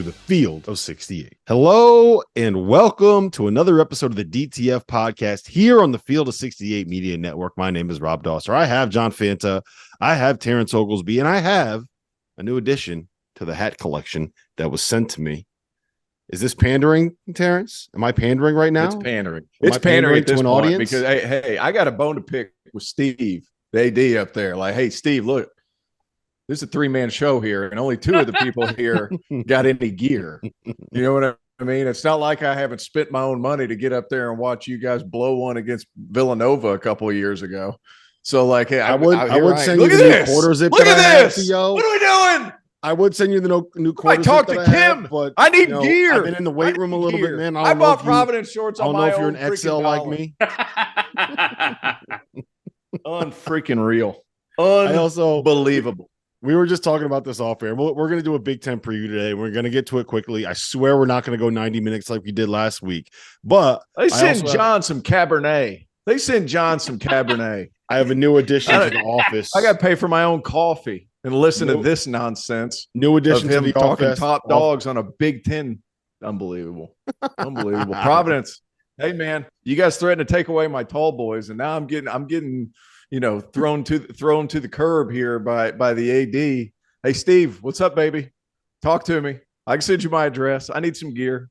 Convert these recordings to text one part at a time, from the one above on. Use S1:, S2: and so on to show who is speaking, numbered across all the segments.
S1: the field of 68. Hello and welcome to another episode of the DTF Podcast here on the Field of 68 Media Network. My name is Rob Dauster. I have John Fanta, I have Terrence Oglesby, and I have a new addition to the hat collection that was sent to me. Is this pandering, Terrence? Am I pandering right now?
S2: It's pandering.
S1: It's pandering to an audience
S2: because hey, I got a bone to pick with Steve, the AD up there. Like, hey, Steve, look, this is a three-man show here, and only two of the people here got any gear. You know what I mean? It's not like I haven't spent my own money to get up there and watch you guys blow one against Villanova a couple of years ago. So, like, hey,
S1: I would send you the new quarter zip.
S2: Look at this. What are we doing?
S1: I would send you the new quarter.
S2: I talked to Kim, but I need gear.
S1: I've been in the weight room a little bit, man.
S2: I bought Providence shorts on my own.
S1: I don't know if you're an XL like me.
S2: Unfreaking real. Unbelievable.
S1: We were just talking about this off air. We're going to do a Big Ten preview today. We're going to get to it quickly. I swear we're not going to go 90 minutes like we did last week. But
S2: they send John some Cabernet.
S1: I have a new addition to the office.
S2: I got to pay for my own coffee and listen to this nonsense.
S1: New addition to the
S2: talking
S1: office.
S2: Top dogs on a Big Ten. Unbelievable. Providence. Hey man, you guys threatened to take away my tall boys, and now I'm getting thrown to the curb here by the AD. Hey Steve, what's up, baby? Talk to me. I can send you my address. I need some gear.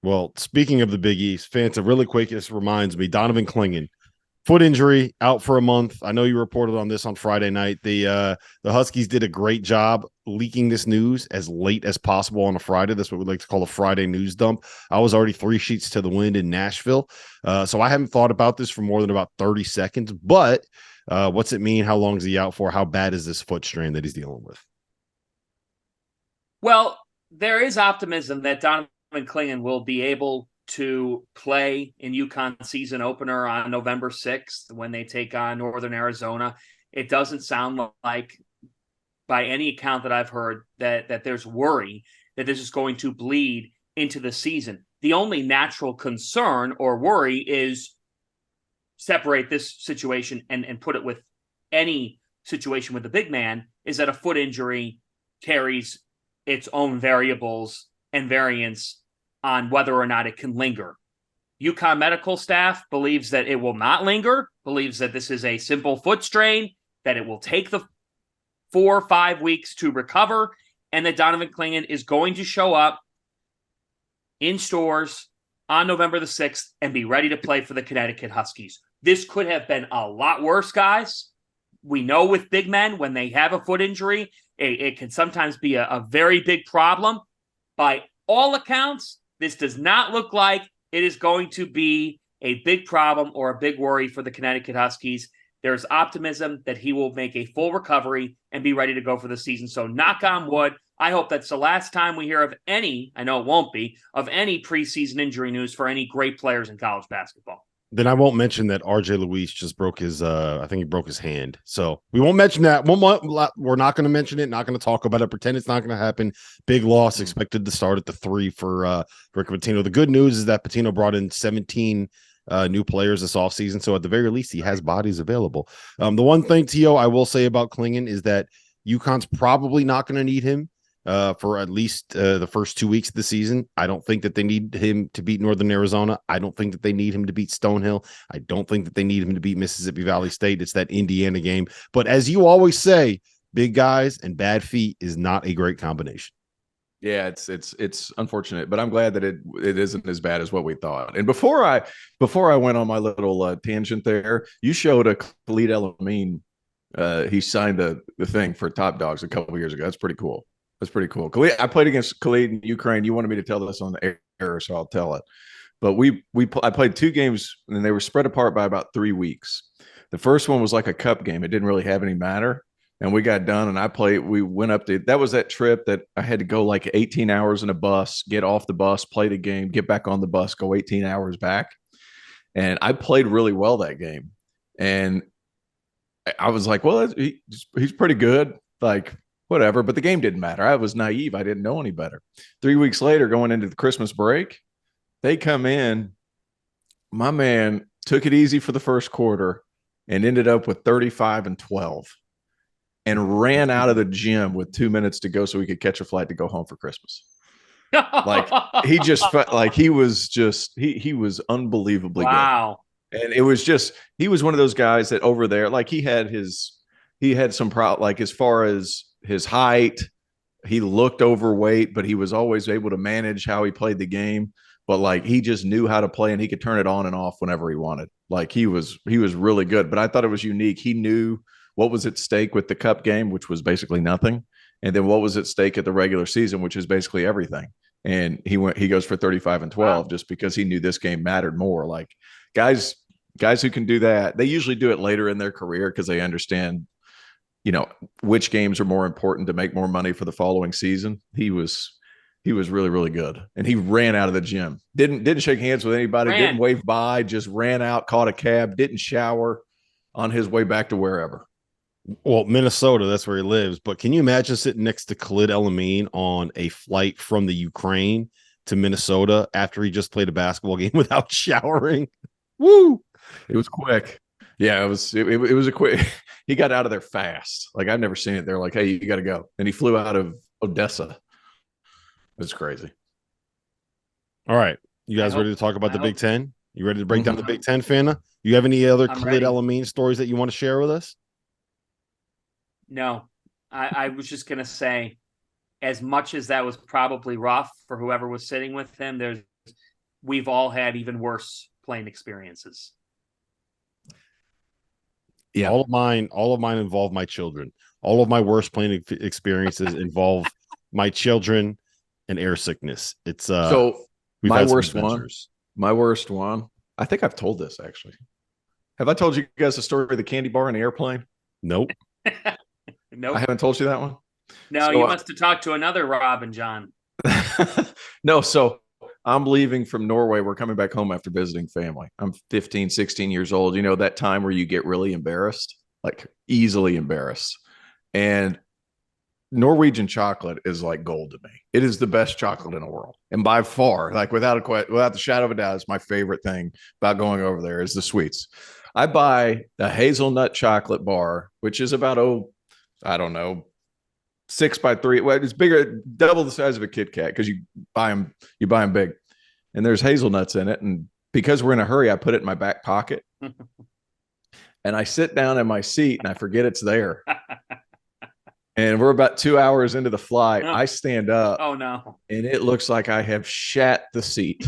S1: Well, speaking of the Big East, Fanta, really quick, this reminds me, Donovan Clingan, foot injury, out for a month. I know you reported on this on Friday night. The Huskies did a great job leaking this news as late as possible on a Friday. That's what we like to call a Friday news dump. I was already 3 sheets to the wind in Nashville. So I haven't thought about this for more than about 30 seconds. But what's it mean? How long is he out for? How bad is this foot strain that he's dealing with?
S3: Well, there is optimism that Donovan Clingan will be able to play in UConn season opener on November 6th when they take on Northern Arizona. It doesn't sound like, by any account that I've heard, that there's worry that this is going to bleed into the season. The only natural concern or worry is separate this situation and put it with any situation with the big man, is that a foot injury carries its own variables and variants on whether or not it can linger. UConn medical staff believes that it will not linger, believes that this is a simple foot strain, that it will take the 4 or 5 weeks to recover, and that Donovan Clingan is going to show up in stores on November the 6th and be ready to play for the Connecticut Huskies. This could have been a lot worse, guys. We know with big men, when they have a foot injury, it can sometimes be a very big problem. By all accounts, this does not look like it is going to be a big problem or a big worry for the Connecticut Huskies. There's optimism that he will make a full recovery and be ready to go for the season. So knock on wood. I hope that's the last time we hear of any, I know it won't be, of any preseason injury news for any great players in college basketball.
S1: Then I won't mention that RJ Luis just broke his I think he broke his hand. So we won't mention that. We're not going to mention it, not going to talk about it, pretend it's not going to happen. Big loss expected to start at the 3 for Rick Pitino. The good news is that Pitino brought in 17 new players this offseason. So at the very least, he has bodies available. The one thing, Tio, I will say about Clingan is that UConn's probably not going to need him for at least the first 2 weeks of the season. I don't think that they need him to beat Northern Arizona. I don't think that they need him to beat Stonehill. I don't think that they need him to beat Mississippi Valley State. It's that Indiana game. But as you always say, big guys and bad feet is not a great combination.
S2: Yeah, it's unfortunate, but I'm glad that it isn't as bad as what we thought. And before I went on my little tangent there, you showed a Khalid El-Amin. He signed the thing for Top Dogs a couple of years ago. That's pretty cool. Khalid, I played against Khalid in Ukraine. You wanted me to tell this on the air, so I'll tell it. But I played 2 games, and they were spread apart by about 3 weeks. The first one was like a cup game. It didn't really have any matter. And we got done, and we went up to – that was that trip that I had to go like 18 hours in a bus, get off the bus, play the game, get back on the bus, go 18 hours back. And I played really well that game. And I was like, well, he's pretty good. Like – whatever, but the game didn't matter. I was naive. I didn't know any better. 3 weeks later, going into the Christmas break, they come in. My man took it easy for the first quarter and ended up with 35 and 12. and ran out of the gym with 2 minutes to go so he could catch a flight to go home for Christmas. Like he just felt like he was unbelievably
S3: wow.
S2: good. And it was just, he was one of those guys that over there, like he had some problem, like as far as his height, he looked overweight, but he was always able to manage how he played the game. But like he just knew how to play and he could turn it on and off whenever he wanted. Like he was really good. But I thought it was unique. He knew what was at stake with the cup game, which was basically nothing. And then what was at stake at the regular season, which is basically everything. And he goes for 35 and 12 just because he knew this game mattered more. Like guys who can do that, they usually do it later in their career because they understand, which games are more important to make more money for the following season. He was really, really good. And he ran out of the gym. Didn't shake hands with anybody, didn't wave bye, just ran out, caught a cab, didn't shower on his way back to wherever.
S1: Well, Minnesota, that's where he lives. But can you imagine sitting next to Khalid El-Amin on a flight from the Ukraine to Minnesota after he just played a basketball game without showering? Woo!
S2: It was quick. Yeah, it was a quick. He got out of there fast. Like I've never seen it. They're like, hey, you got to go. And he flew out of Odessa. It's crazy.
S1: All right. You guys ready to talk about the Big Ten? You ready to break down the Big Ten, Fanta? You have any other Khalid El-Amin stories that you want to share with us?
S3: No, I was just going to say, as much as that was probably rough for whoever was sitting with him, we've all had even worse playing experiences.
S1: Yeah, all of mine involve my children. All of my worst playing experiences involve my children and air sickness. It's
S2: so my worst one. I think I've told this actually. Have I told you guys the story of the candy bar in the airplane?
S1: Nope.
S3: Nope.
S2: I haven't told you that one.
S3: No, you must have talked to another Rob and John.
S2: No, so I'm leaving from Norway. We're coming back home after visiting family. I'm 15, 16 years old. You know, that time where you get really embarrassed, like easily embarrassed. And Norwegian chocolate is like gold to me. It is the best chocolate in the world. And by far, like without the shadow of a doubt, it's my favorite thing about going over there is the sweets. I buy a hazelnut chocolate bar, which is about, 6 by 3. Well, it's bigger, double the size of a Kit Kat because you buy them big. And there's hazelnuts in it. And because we're in a hurry, I put it in my back pocket. And I sit down in my seat and I forget it's there. And we're about 2 hours into the flight. I stand up.
S3: Oh, no.
S2: And it looks like I have shat the seat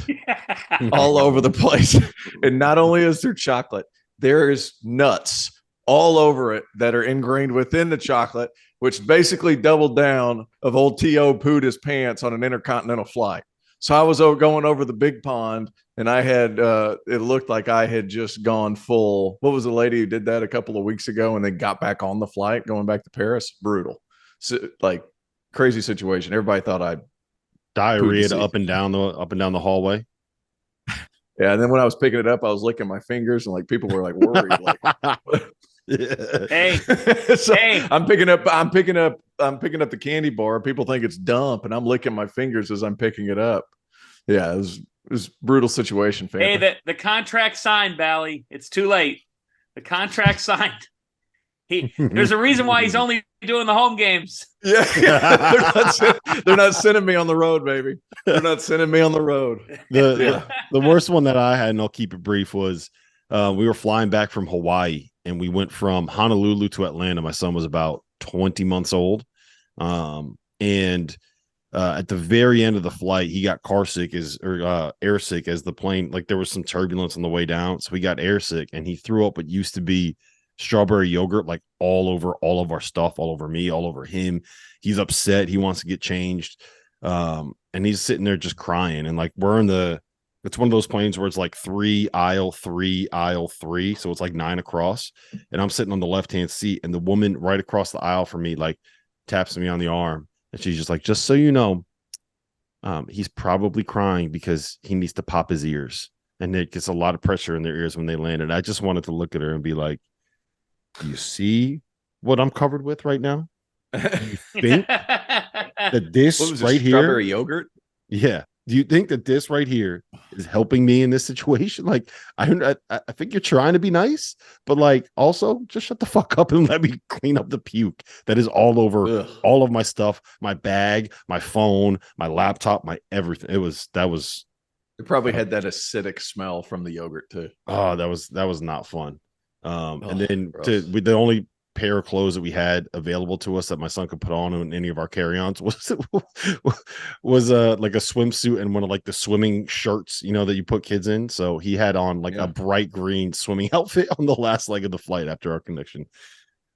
S2: all over the place. And not only is there chocolate, there's nuts all over it that are ingrained within the chocolate, which basically doubled down of old T.O. pooed his pants on an intercontinental flight. So I was going over the big pond, and I had it looked like I had just gone full. What was the lady who did that a couple of weeks ago and then got back on the flight going back to Paris? Brutal. So, like crazy situation. Everybody thought I
S1: diarrhea up and down the hallway.
S2: Yeah, and then when I was picking it up, I was licking my fingers, and like people were like worried. Like,
S3: hey,
S2: I'm picking up the candy bar. People think it's dump, and I'm licking my fingers as I'm picking it up. Yeah, it was brutal situation. Fanta.
S3: Hey, the contract signed, Bally. It's too late. The contract signed. There's a reason why he's only doing the home games.
S2: Yeah. They're not sending me on the road, baby. They're not sending me on the road.
S1: The worst one that I had, and I'll keep it brief, was we were flying back from Hawaii, and we went from Honolulu to Atlanta. My son was about 20 months old. And at the very end of the flight, he got air sick as the plane, like there was some turbulence on the way down. So he got air sick, and he threw up what used to be strawberry yogurt, like all over all of our stuff, all over me, all over him. He's upset. He wants to get changed. And he's sitting there just crying. And like it's one of those planes where it's like 3 aisle 3 aisle 3. So it's like 9 across. And I'm sitting on the left-hand seat, and the woman right across the aisle from me, like taps me on the arm. And she's just like, just so you know, he's probably crying because he needs to pop his ears. And it gets a lot of pressure in their ears when they land. And I just wanted to look at her and be like, you see what I'm covered with right now? You think that this right here,
S2: strawberry yogurt?
S1: Yeah, Do you think that this right here is helping me in this situation? Like, I think you're trying to be nice, but like, also just shut the fuck up and let me clean up the puke that is all over all of my stuff, my bag, my phone, my laptop, my everything.
S2: It probably had that acidic smell from the yogurt too.
S1: Oh, that was not fun. And then with the only pair of clothes that we had available to us that my son could put on in any of our carry-ons was like a swimsuit and one of like the swimming shirts, that you put kids in. So he had on like a bright green swimming outfit on the last leg of the flight after our connection,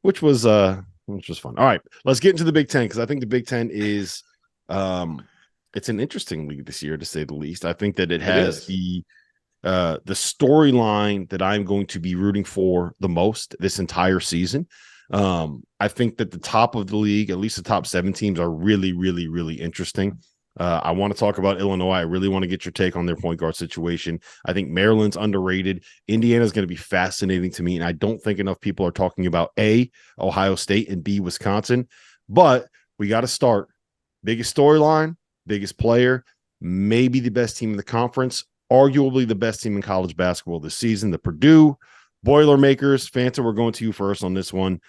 S1: which was fun. All right, let's get into the Big Ten, because I think the Big Ten is it's an interesting league this year, to say the least. I think that it has the storyline that I'm going to be rooting for the most this entire season. I think that the top of the league, at least the top 7 teams, are really, really, really interesting. I want to talk about Illinois. I really want to get your take on their point guard situation. I think Maryland's underrated. Indiana is going to be fascinating to me, and I don't think enough people are talking about A, Ohio State, and B, Wisconsin. But we got to start. Biggest storyline, biggest player, maybe the best team in the conference, arguably the best team in college basketball this season, the Purdue Boilermakers. Fanta, we're going to you first on this one.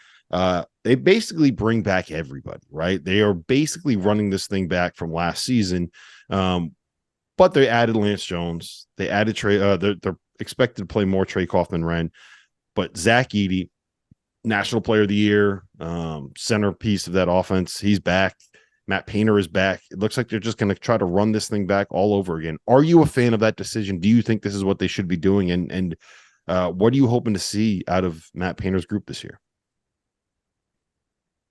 S1: They basically bring back everybody, right? They are basically running this thing back from last season. But they added Lance Jones. They added Trey. They're expected to play more Trey Kaufman-Renn. But Zach Edey, National Player of the Year, centerpiece of that offense, he's back. Matt Painter is back. It looks like they're just going to try to run this thing back all over again. Are you a fan of that decision? Do you think this is what they should be doing? And what are you hoping to see out of Matt Painter's group this year?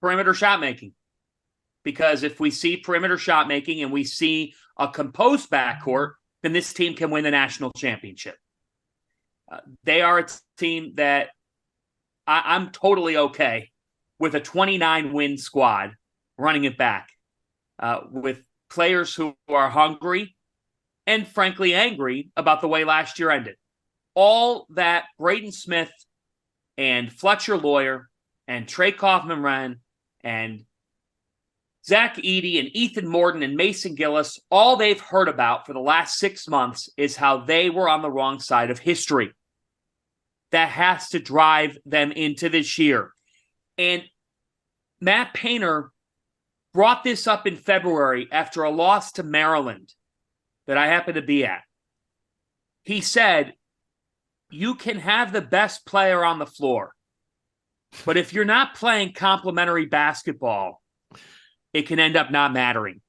S3: Perimeter shot making. Because if we see perimeter shot making and we see a composed backcourt, then this team can win the national championship. They are a team that I'm totally okay with a 29-win squad running it back. With players who are hungry and frankly angry about the way last year ended. All that Braden Smith and Fletcher Lawyer and Trey Kaufman-Renn and Zach Edey and Ethan Morton and Mason Gillis, all they've heard about for the last 6 months is how they were on the wrong side of history. That has to drive them into this year. And Matt Painter brought this up in February after a loss to Maryland that I happened to be at. He said, you can have the best player on the floor, but if you're not playing complementary basketball, it can end up not mattering.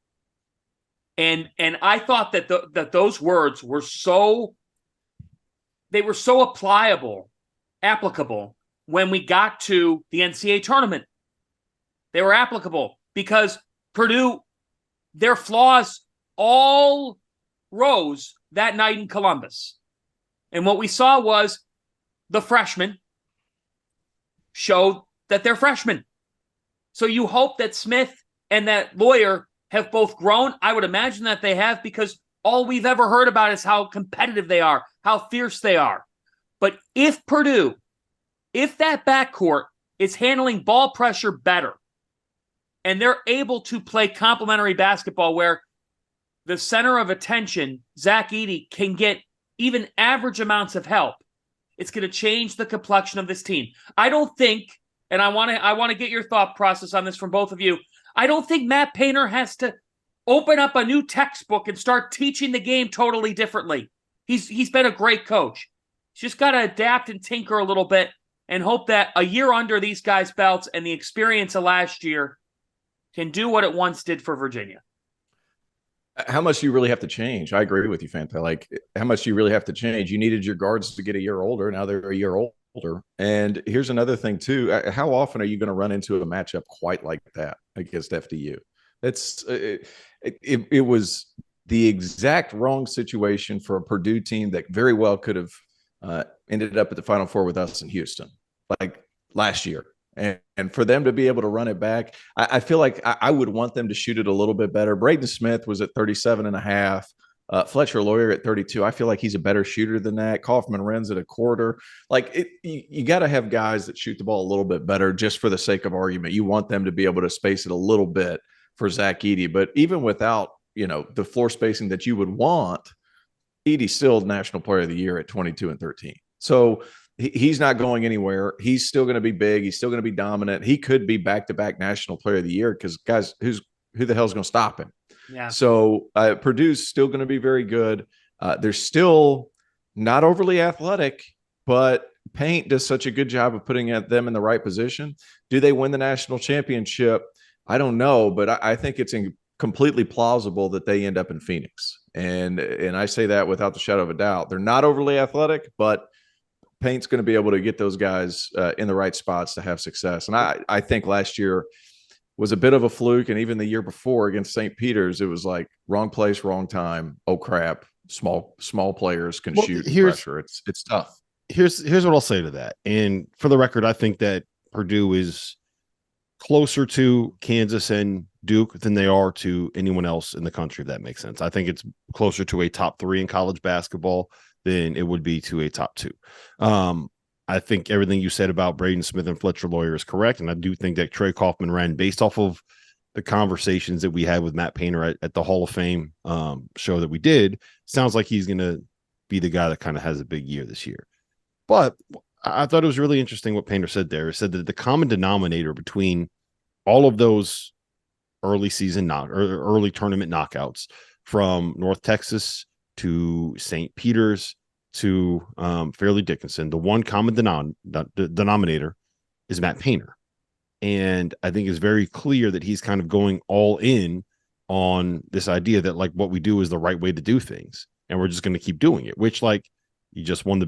S3: And I thought that that those words were so applicable when we got to the NCAA tournament. They were applicable because Purdue, their flaws all rose that night in Columbus. And what we saw was the freshmen showed that they're freshmen. So you hope that Smith and that Lawyer have both grown. I would imagine that they have, because all we've ever heard about is how competitive they are, how fierce they are. But if Purdue, if that backcourt is handling ball pressure better, and they're able to play complementary basketball where the center of attention, Zach Edey, can get even average amounts of help, it's going to change the complexion of this team. I don't think, and I want to get your thought process on this from both of you, I don't think Matt Painter has to open up a new textbook and start teaching the game totally differently. He's been a great coach. He's just got to adapt and tinker a little bit and hope that a year under these guys' belts and the experience of last year can do what it once did for Virginia.
S2: How much do you really have to change? I agree with you, Fanta. Like, how much do you really have to change? You needed your guards to get a year older. Now they're a year older. And here's another thing, too. How often are you going to run into a matchup quite like that against FDU? It was the exact wrong situation for a Purdue team that very well could have ended up at the Final Four with us in Houston, like last year. And for them to be able to run it back, I feel like I would want them to shoot it a little bit better. Braden Smith was at 37.5. Fletcher Lawyer at 32. I feel like he's a better shooter than that. Kaufman-Renn's at a quarter. Like, you got to have guys that shoot the ball a little bit better just for the sake of argument. You want them to be able to space it a little bit for Zach Edey. But even without the floor spacing that you would want, Edey's still National Player of the Year at 22 and 13. So he's not going anywhere. He's still going to be big. He's still going to be dominant. He could be back-to-back National Player of the Year because, guys, who the hell is going to stop him?
S3: Yeah.
S2: So Purdue's still going to be very good. They're still not overly athletic, but Paint does such a good job of putting them in the right position. Do they win the national championship? I don't know, but I think it's completely plausible that they end up in Phoenix. And I say that without the shadow of a doubt. They're not overly athletic, but Paint's going to be able to get those guys in the right spots to have success. And I think last year was a bit of a fluke. And even the year before against St. Peter's, it was like wrong place, wrong time. Oh, crap. Small players can shoot pressure. It's tough.
S1: Here's what I'll say to that. And for the record, I think that Purdue is closer to Kansas and Duke than they are to anyone else in the country, if that makes sense. I think it's closer to a top 3 in college basketball than it would be to a top 2. I think everything you said about Braden Smith and Fletcher Lawyer is correct. And I do think that Trey Kaufman-Renn, based off of the conversations that we had with Matt Painter at the Hall of Fame show that we did, sounds like he's going to be the guy that kind of has a big year this year. But I thought it was really interesting what Painter said there. He said that the common denominator between all of those early tournament knockouts, from North Texas to St. Peter's to Fairleigh Dickinson, the one common denominator is Matt Painter. And I think it's very clear that he's kind of going all in on this idea that, like, what we do is the right way to do things. And we're just going to keep doing it, which, like, you just won the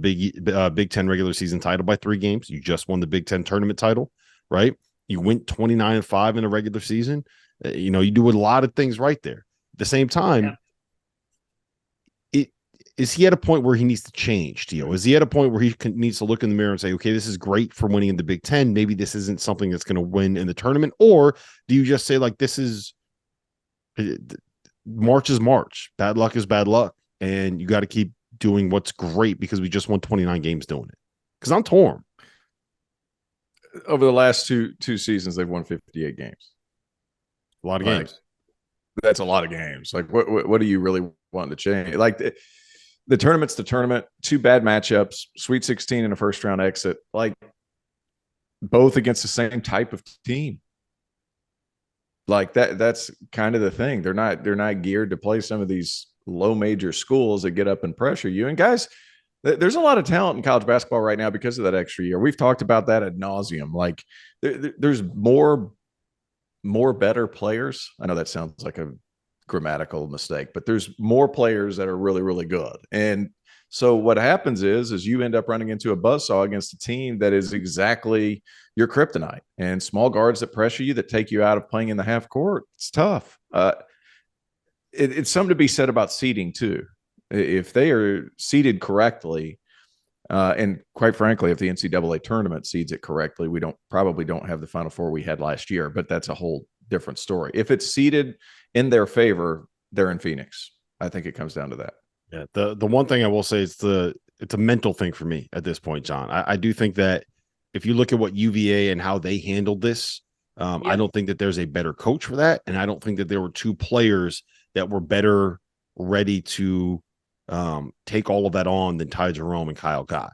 S1: Big Ten regular season title by 3 games. You just won the Big Ten tournament title, right? You went 29-5 in a regular season. You do a lot of things right there. At the same time, is he at a point where he needs to change, Tio? Is he at a point where he needs to look in the mirror and say, okay, this is great for winning in the Big Ten. Maybe this isn't something that's going to win in the tournament. Or do you just say, like, this is March is March. Bad luck is bad luck. And you got to keep doing what's great because we just won 29 games doing it. Because I'm torn.
S2: Over the last two seasons, they've won 58 games.
S1: A lot of games.
S2: That's a lot of games. Like, what do you really want to change? Like, the tournament's the tournament. 2 bad matchups, Sweet 16 and a first round exit, like, both against the same type of team. Like, that's kind of the thing. They're not geared to play some of these low major schools that get up and pressure you. And guys, there's a lot of talent in college basketball right now because of that extra year. We've talked about that ad nauseum. Like, there's more better players. I know that sounds like a grammatical mistake, but there's more players that are really, really good. And so what happens is you end up running into a buzzsaw against a team that is exactly your kryptonite, and small guards that pressure you, that take you out of playing in the half court. It's tough. It's something to be said about seeding too. If they are seeded correctly, and quite frankly, if the NCAA tournament seeds it correctly, we probably don't have the Final Four we had last year, but that's a whole different story. If it's seeded in their favor, they're in Phoenix. I think it comes down to that.
S1: Yeah. The one thing I will say is it's a mental thing for me at this point, John. I do think that if you look at what UVA and how they handled this, I don't think that there's a better coach for that. And I don't think that there were 2 players that were better ready to take all of that on than Ty Jerome and Kyle Guy.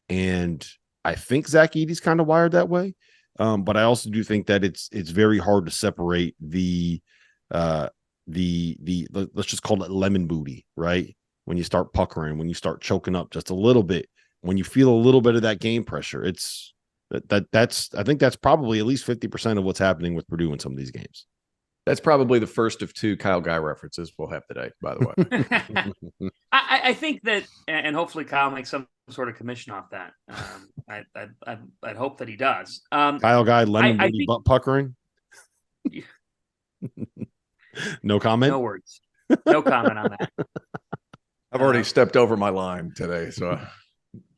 S1: And I think Zach Edey's kind of wired that way. But I also do think that it's very hard to separate the let's just call it lemon booty, right? When you start puckering, when you start choking up just a little bit, when you feel a little bit of that game pressure, it's I think that's probably at least 50% of what's happening with Purdue in some of these games.
S2: That's probably the first of 2 Kyle Guy references we'll have today, by the way.
S3: I think that, and hopefully Kyle makes some sort of commission off that. I'd hope that he does.
S1: Kyle Guy, lemon booty, butt puckering. No comment.
S3: No words. No comment on that.
S2: I've already stepped over my line today, so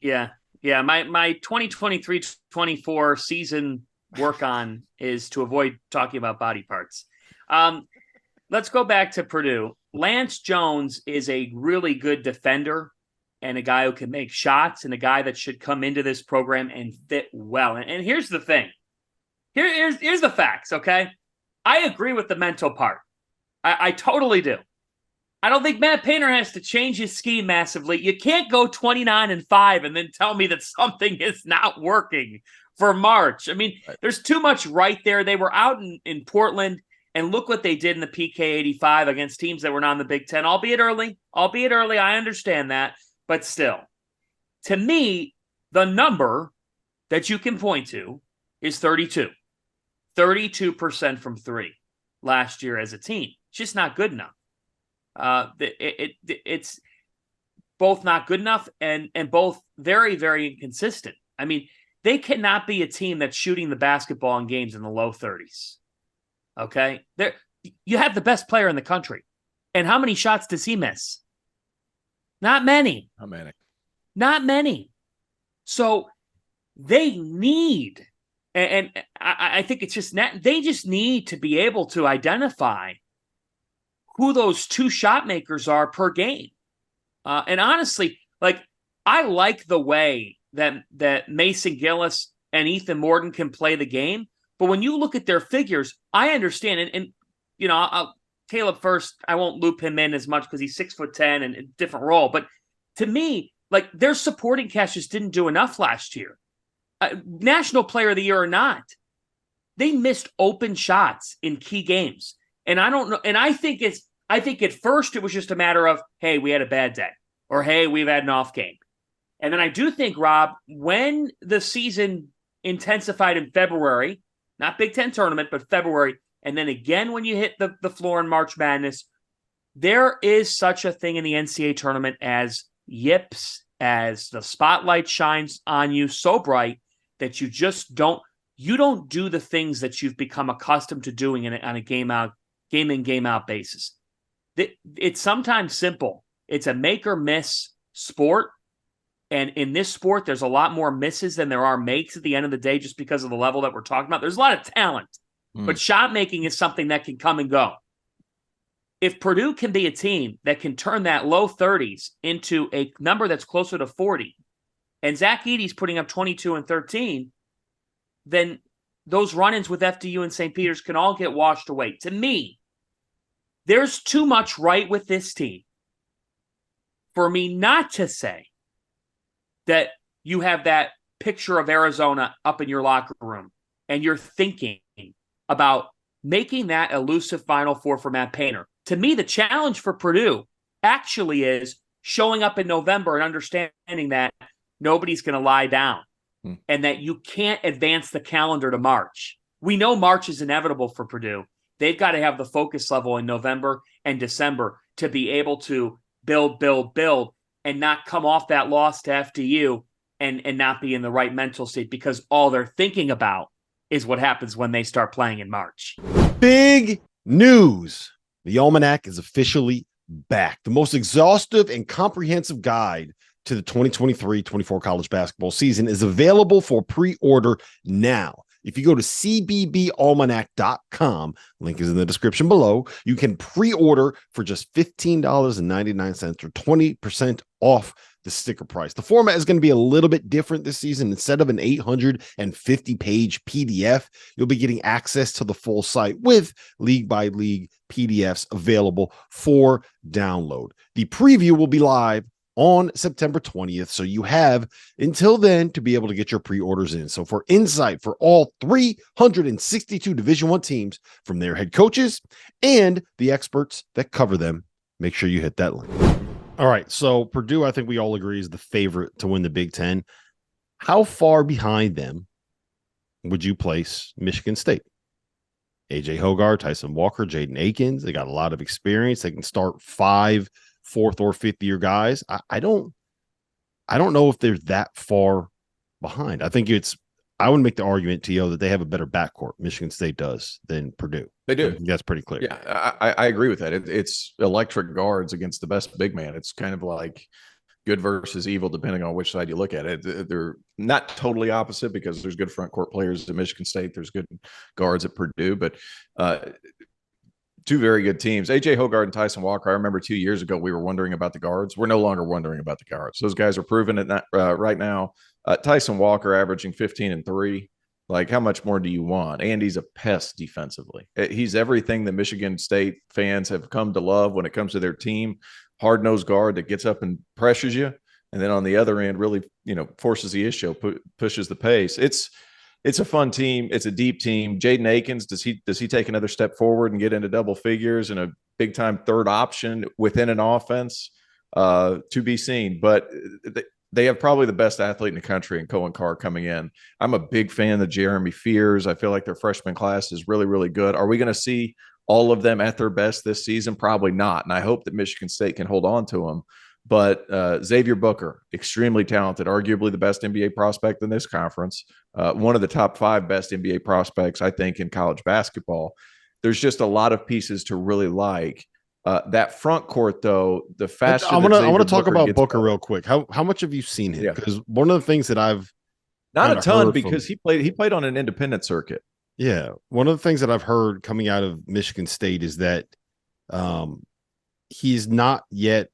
S3: yeah. My 2023-24 season work on is to avoid talking about body parts. Let's go back to Purdue. Lance Jones is a really good defender and a guy who can make shots and a guy that should come into this program and fit well. And here's the thing. Here's the facts, okay? I agree with the mental part. I totally do. I don't think Matt Painter has to change his scheme massively. You can't go 29-5 and then tell me that something is not working for March. I mean, there's too much right there. They were out in Portland, and look what they did in the PK 85 against teams that were not in the Big Ten, albeit early. I understand that. But still, to me, the number that you can point to is 32. 32% from three last year as a team. It's just not good enough. It's both not good enough and both very, very inconsistent. I mean, they cannot be a team that's shooting the basketball in games in the low 30s. Okay? You have the best player in the country. And how many shots does he miss? Not many. Not many. So they need, and I think it's just they just need to be able to identify who those two shot makers are per game. And honestly, like, I like the way that Mason Gillis and Ethan Morton can play the game. But when you look at their figures, I understand. And you know, Caleb first, I won't loop him in as much because he's 6'10" and a different role. But to me, like, their supporting cast just didn't do enough last year. National Player of the Year or not, they missed open shots in key games. And I don't know. And I think at first it was just a matter of, hey, we had a bad day, or hey, we've had an off game. And then I do think, Rob, when the season intensified in February, not Big Ten tournament, but February, and then again when you hit the floor in March Madness, there is such a thing in the NCAA tournament as yips, as the spotlight shines on you so bright that you just don't do the things that you've become accustomed to doing on a game in, game out basis. It's sometimes simple. It's a make or miss sport. And in this sport, there's a lot more misses than there are makes at the end of the day, just because of the level that we're talking about. There's a lot of talent, but shot making is something that can come and go. If Purdue can be a team that can turn that low 30s into a number that's closer to 40, and Zach Edey's putting up 22 and 13, then those run-ins with FDU and St. Peter's can all get washed away. To me, there's too much right with this team for me not to say that you have that picture of Arizona up in your locker room and you're thinking about making that elusive Final Four for Matt Painter. To me, the challenge for Purdue actually is showing up in November and understanding that nobody's going to lie down and that you can't advance the calendar to March. We know March is inevitable for Purdue. They've got to have the focus level in November and December to be able to build, and not come off that loss to FDU and not be in the right mental state, because all they're thinking about is what happens when they start playing in March.
S1: Big news. The Almanac is officially back. The most exhaustive and comprehensive guide to the 2023-24 college basketball season is available for pre-order now. If you go to cbbalmanac.com, link is in the description below, you can pre-order for just $15.99 or 20% off the sticker price. The format is going to be a little bit different this season. Instead of an 850-page PDF, you'll be getting access to the full site with league-by-league PDFs available for download. The preview will be live on September 20th, so you have until then to be able to get your pre-orders in. So for insight for all 362 Division I teams, from their head coaches and the experts that cover them, make sure you hit that link. All right, so Purdue, I think we all agree, is the favorite to win the Big Ten. How far behind them would you place Michigan State? AJ Hoggard, Tyson Walker, Jaden Akins, they got a lot of experience. They can start 5 fourth or fifth year guys. I don't know if they're that far behind. I would make the argument, T.O., that they have a better backcourt, Michigan State does, than Purdue.
S2: They do.
S1: That's pretty clear.
S2: Yeah, I agree with that. It's electric guards against the best big man. It's kind of like good versus evil, depending on which side you look at it. They're not totally opposite, because there's good front court players at Michigan State. There's good guards at Purdue, but two very good teams. AJ Hoggard and Tyson Walker. I remember 2 years ago we were wondering about the guards. We're no longer wondering about the guards. Those guys are proving it right now. Tyson Walker averaging 15 and 3 Like, how much more do you want? And he's a pest defensively. He's everything that Michigan State fans have come to love when it comes to their team. Hard-nosed guard that gets up and pressures you. And then on the other end, really, forces the issue, pushes the pace. It's a fun team. It's a deep team. Jaden Akins, does he take another step forward and get into double figures and a big-time third option within an offense? To be seen. But they have probably the best athlete in the country in Coen Carr coming in. I'm a big fan of Jeremy Fears. I feel like their freshman class is really, really good. Are we going to see all of them at their best this season? Probably not. And I hope that Michigan State can hold on to them. But Xavier Booker, extremely talented, arguably the best NBA prospect in this conference, one of the top 5 best NBA prospects, I think, in college basketball. There's just a lot of pieces to really like. That front court, though, the faster
S1: I want to talk about Booker real quick. How much have you seen him?
S2: Yeah.
S1: Because one of the things that I've
S2: not a ton because he played on an independent circuit.
S1: Yeah, one of the things that I've heard coming out of Michigan State is that he's not yet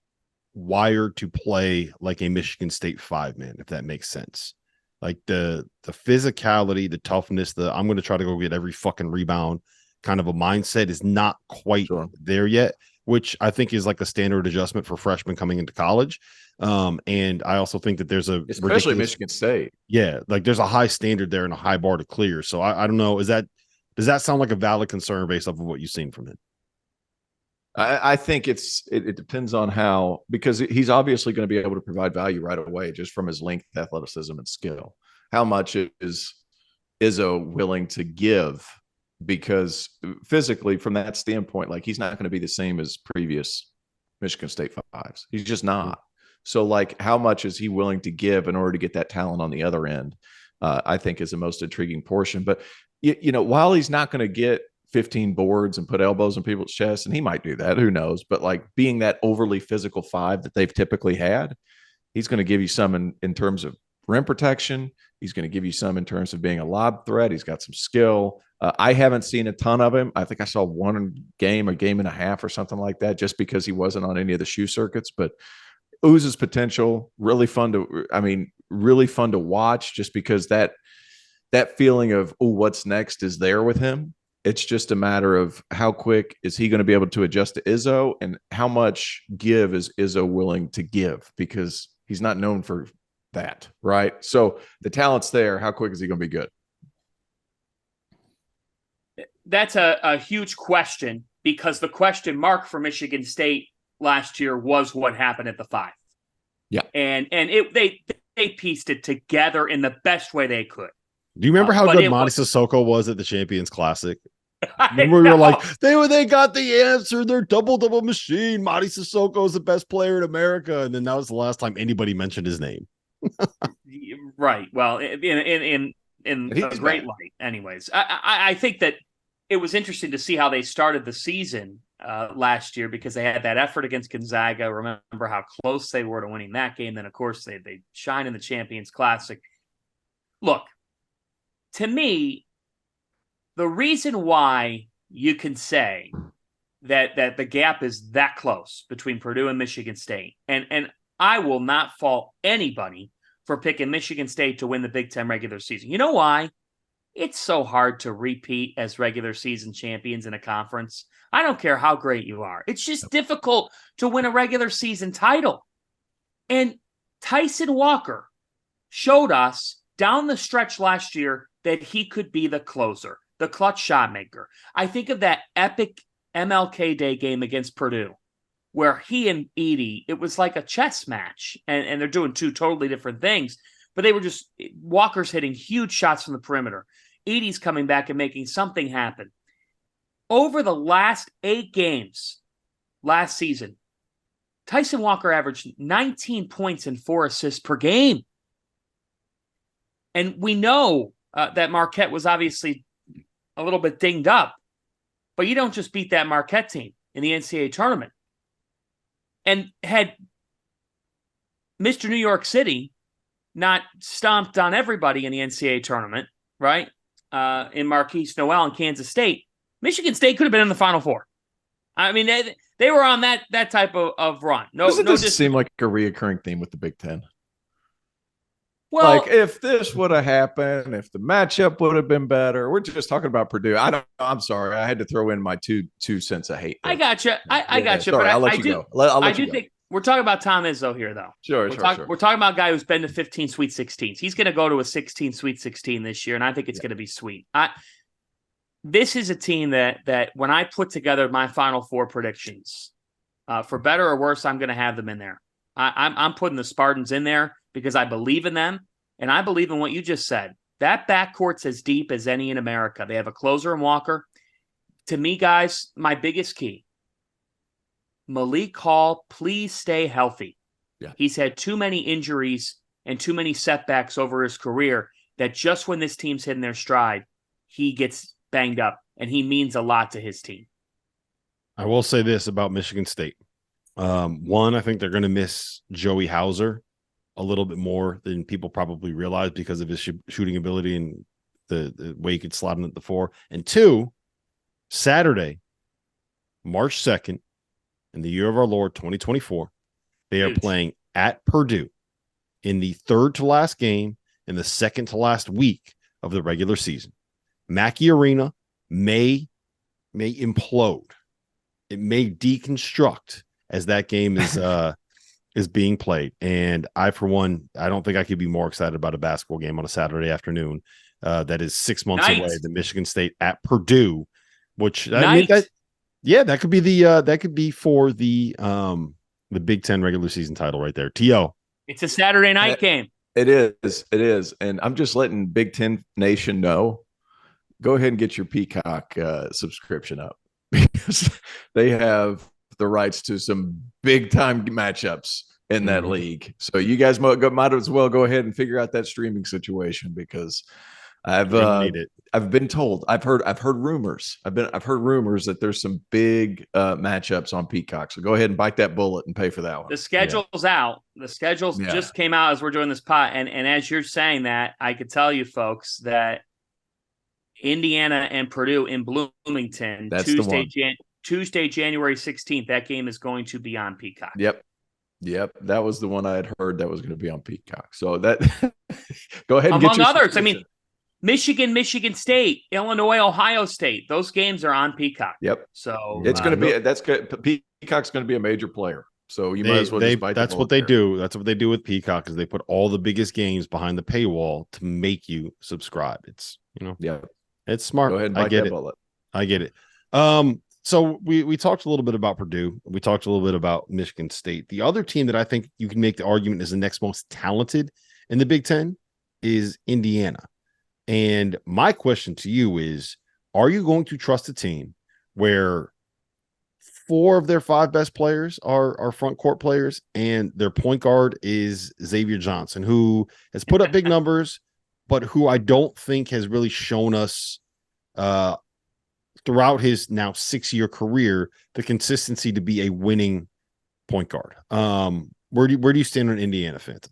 S1: wired to play like a Michigan State 5-man, if that makes sense. Like the physicality, the toughness, I'm going to try to go get every fucking rebound kind of a mindset is not quite there yet, which I think is like the standard adjustment for freshmen coming into college. And I also think that there's
S2: especially Michigan State.
S1: Yeah, like there's a high standard there and a high bar to clear. So I don't know. Does that sound like a valid concern based off of what you've seen from him?
S2: I think it depends on how, because he's obviously going to be able to provide value right away just from his length, athleticism, and skill. How much is Izzo willing to give? Because physically, from that standpoint, like he's not going to be the same as previous Michigan State 5s. He's just not. So, like, how much is he willing to give in order to get that talent on the other end? I think is the most intriguing portion. But while he's not going to get 15 boards and put elbows in people's chests, and he might do that, who knows? But like being that overly physical 5 that they've typically had, he's going to give you some in terms of rim protection. He's going to give you some in terms of being a lob threat. He's got some skill. I haven't seen a ton of him. I think I saw one game, a game and a half or something like that, just because he wasn't on any of the shoe circuits. But oozes potential, really fun to watch, just because that feeling of, what's next is there with him. It's just a matter of how quick is he going to be able to adjust to Izzo, and how much give is Izzo willing to give, because he's not known for that, right? So the talent's there. How quick is he going to be good?
S3: That's a huge question, because the question mark for Michigan State last year was what happened at the 5.
S2: Yeah.
S3: And they pieced it together in the best way they could.
S1: Do you remember how good Mady Sissoko was at the Champions Classic? Remember we were like, they got the answer. They're double machine. Mady Sissoko is the best player in America. And then that was the last time anybody mentioned his name.
S3: Right. Well, in a great light. Anyways, I think that it was interesting to see how they started the season last year, because they had that effort against Gonzaga. Remember how close they were to winning that game. Then, of course, they shine in the Champions Classic. Look, to me, the reason why you can say that the gap is that close between Purdue and Michigan State, and I will not fault anybody for picking Michigan State to win the Big Ten regular season. You know why? It's so hard to repeat as regular season champions in a conference. I don't care how great you are. It's just difficult to win a regular season title. And Tyson Walker showed us down the stretch last year that he could be the closer, the clutch shot maker. I think of that epic MLK Day game against Purdue, where he and Edey, it was like a chess match, and they're doing 2 totally different things, but they were just, Walker's hitting huge shots from the perimeter. Edey's coming back and making something happen. Over the last 8 games last season, Tyson Walker averaged 19 points and 4 assists per game. And we know that Marquette was obviously a little bit dinged up, but you don't just beat that Marquette team in the NCAA tournament. And had Mr. New York City not stomped on everybody in the NCAA tournament, right, in Marquise Noel and Kansas State, Michigan State could have been in the Final Four. I mean, they were on that type of run.
S2: Doesn't this seem like a reoccurring theme with the Big Ten?
S3: Well,
S2: like if this would have happened, if the matchup would have been better. We're just talking about Purdue. I'm sorry. I had to throw in my two cents of hate there.
S3: I got you. I got you.
S2: Sorry,
S3: But
S2: I'll let you go. I'll let you go.
S3: Think we're talking about Tom Izzo here, though.
S2: Sure.
S3: We're talking about a guy who's been to 15 Sweet 16s. He's going to go to a 16 Sweet 16 this year, and I think it's going to be sweet. This is a team that when I put together my Final Four predictions, for better or worse, I'm going to have them in there. I'm putting the Spartans in there because I believe in them, and I believe in what you just said. That backcourt's as deep as any in America. They have a closer in Walker. To me, guys, my biggest key, Malik Hall, please stay healthy.
S2: Yeah.
S3: He's had too many injuries and too many setbacks over his career that just when this team's hitting their stride, he gets banged up, and he means a lot to his team.
S1: I will say this about Michigan State. One, I think they're going to miss Joey Hauser a little bit more than people probably realize because of his shooting ability and the way he could slot in at the four. And two, Saturday, March 2nd, in the year of our Lord, 2024, they are playing at Purdue in the third to last game in the second to last week of the regular season. Mackey Arena may implode. It may deconstruct as that game is being played. And I, for one, I don't think I could be more excited about a basketball game on a Saturday afternoon that is 6 months away than Michigan State at Purdue, which I mean, that could be for the Big Ten regular season title right there. T.O.
S3: It's a Saturday night game.
S2: It is. And I'm just letting Big Ten Nation know, go ahead and get your Peacock subscription up because they have the rights to some big time matchups in that league. So you guys might as well go ahead and figure out that streaming situation because I've been told, I've heard rumors. I've heard rumors that there's some big matchups on Peacock. So go ahead and bite that bullet and pay for that one.
S3: The schedule's out. The schedules just came out as we're doing this pod. And as you're saying that, I could tell you folks that Indiana and Purdue in Bloomington, Tuesday, January 16th, that game is going to be on Peacock.
S2: Yep. That was the one I had heard that was going to be on Peacock. So that go ahead and
S3: among others. I mean, Michigan State, Illinois, Ohio State. Those games are on Peacock.
S2: Yep.
S3: So
S2: it's going to be that's good. Peacock's going to be a major player. So you might as well just bite
S1: that's what they do. That's what they do with Peacock is they put all the biggest games behind the paywall to make you subscribe. It's it's smart.
S2: Go ahead and
S1: I get it.
S2: bullet.
S1: I get it. So we talked a little bit about Purdue. We talked a little bit about Michigan State. The other team that I think you can make the argument is the next most talented in the Big Ten is Indiana. And my question to you is, are you going to trust a team where 4 of their 5 best players are front court players and their point guard is Xavier Johnson, who has put up big numbers, but who I don't think has really shown us throughout his now 6-year career the consistency to be a winning point guard? Where do you stand on Indiana, Fanta?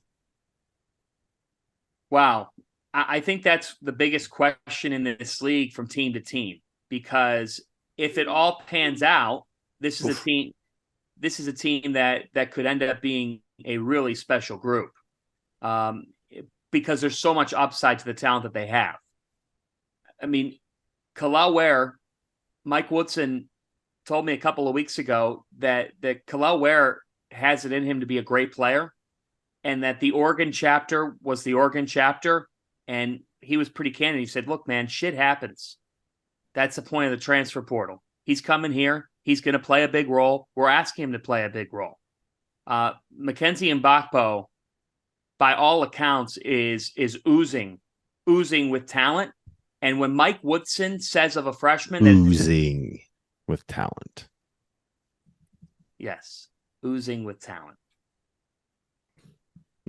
S3: Wow. I think that's the biggest question in this league from team to team, because if it all pans out, this is a team that could end up being a really special group, because there's so much upside to the talent that they have. I mean, kel'el Ware, Mike Woodson told me a couple of weeks ago that kel'el Ware has it in him to be a great player, and that the Oregon chapter was the Oregon chapter. And he was pretty candid. He said, look, man, shit happens. That's the point of the transfer portal. He's coming here. He's going to play a big role. We're asking him to play a big role. Mackenzie mgbako, by all accounts, is oozing with talent. And when Mike Woodson says of a freshman...
S1: Oozing with talent.
S3: Yes, oozing with talent.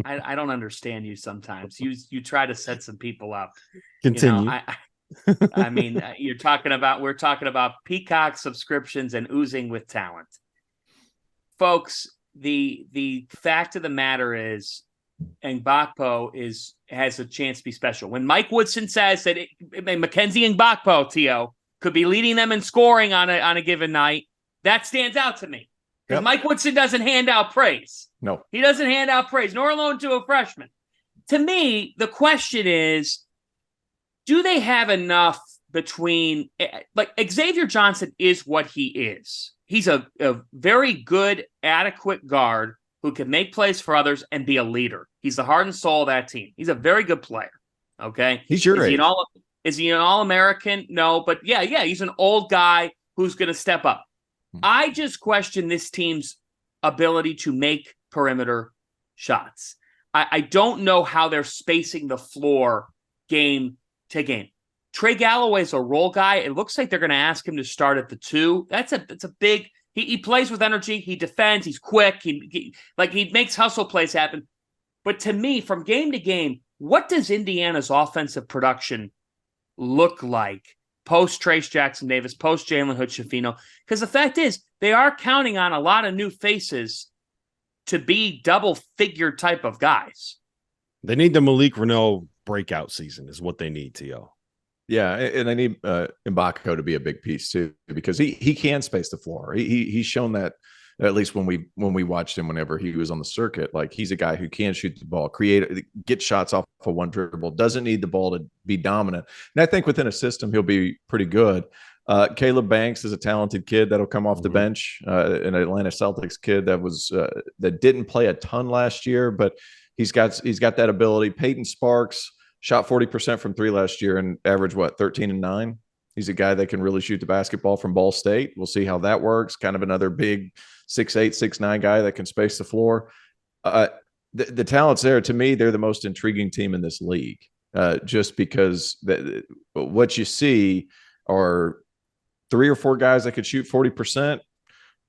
S3: I don't understand you sometimes. You try to set some people up.
S1: Continue.
S3: I mean, we're talking about Peacock subscriptions and oozing with talent. Folks, the fact of the matter is mgbako has a chance to be special. When Mike Woodson says that Mackenzie mgbako, T.O., could be leading them in scoring on a given night, that stands out to me. Because Mike Woodson doesn't hand out praise.
S2: No.
S3: He doesn't hand out praise, nor alone to a freshman. to me, the question is, do they have enough between, like, Xavier Johnson is what he is. He's a very good, adequate guard who can make plays for others and be a leader. He's the heart and soul of that team. He's a very good player. Okay.
S2: He's your age.
S3: Is he an All-American? No, but yeah, he's an old guy who's going to step up. I just question this team's ability to make perimeter shots. I don't know how they're spacing the floor game to game. Trey Galloway's a role guy. It looks like they're going to ask him to start at the 2. That's a big. He plays with energy. He defends. He's quick. He makes hustle plays happen. But to me, from game to game, what does Indiana's offensive production look like post Trace Jackson Davis, post Jalen Hood-Schifino? Because the fact is, they are counting on a lot of new faces to be double-figure type of guys.
S1: They need the Malik Reneau breakout season is what they need, T.O.
S2: Yeah, and they need mgbako to be a big piece too, because he can space the floor. He's shown that, at least when we watched him whenever he was on the circuit. Like, he's a guy who can shoot the ball, get shots off of one dribble, doesn't need the ball to be dominant. And I think within a system, he'll be pretty good. Caleb Banks is a talented kid that'll come off the bench, an Atlanta Celtics kid that didn't play a ton last year, but he's got that ability. Peyton Sparks shot 40% from 3 last year and averaged 13 and 9. He's a guy that can really shoot the basketball from Ball State. We'll see how that works. Kind of another big 6'8", 6'9" guy that can space the floor. The talent's there. To me, they're the most intriguing team in this league, just because what you see are 3 or 4 guys that could shoot 40%,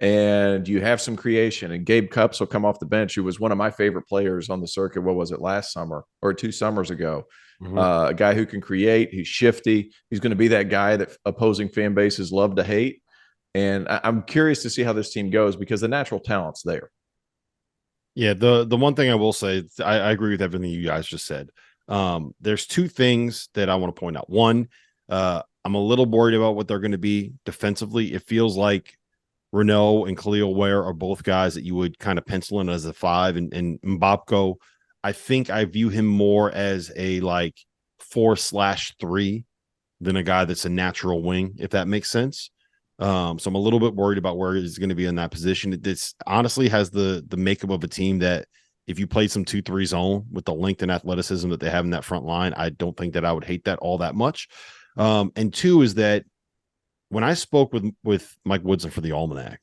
S2: and you have some creation. And Gabe Cupps will come off the bench, who was one of my favorite players on the circuit. What was it, last summer or 2 summers ago? A guy who can create. He's shifty. He's going to be that guy that opposing fan bases love to hate. And I'm curious to see how this team goes, because the natural talent's there.
S1: Yeah, the one thing I will say, I agree with everything you guys just said. There's 2 things that I want to point out. One, I'm a little worried about what they're going to be defensively. It feels like Reneau and kel'el Ware are both guys that you would kind of pencil in as a 5, and mgbako, I think I view him more as a 4/3 than a guy that's a natural wing, if that makes sense. So I'm a little bit worried about where he's going to be in that position. This honestly has the makeup of a team that, if you played some 2-3 zone with the length and athleticism that they have in that front line, I don't think that I would hate that all that much. And 2 is that when I spoke with Mike Woodson for the Almanac,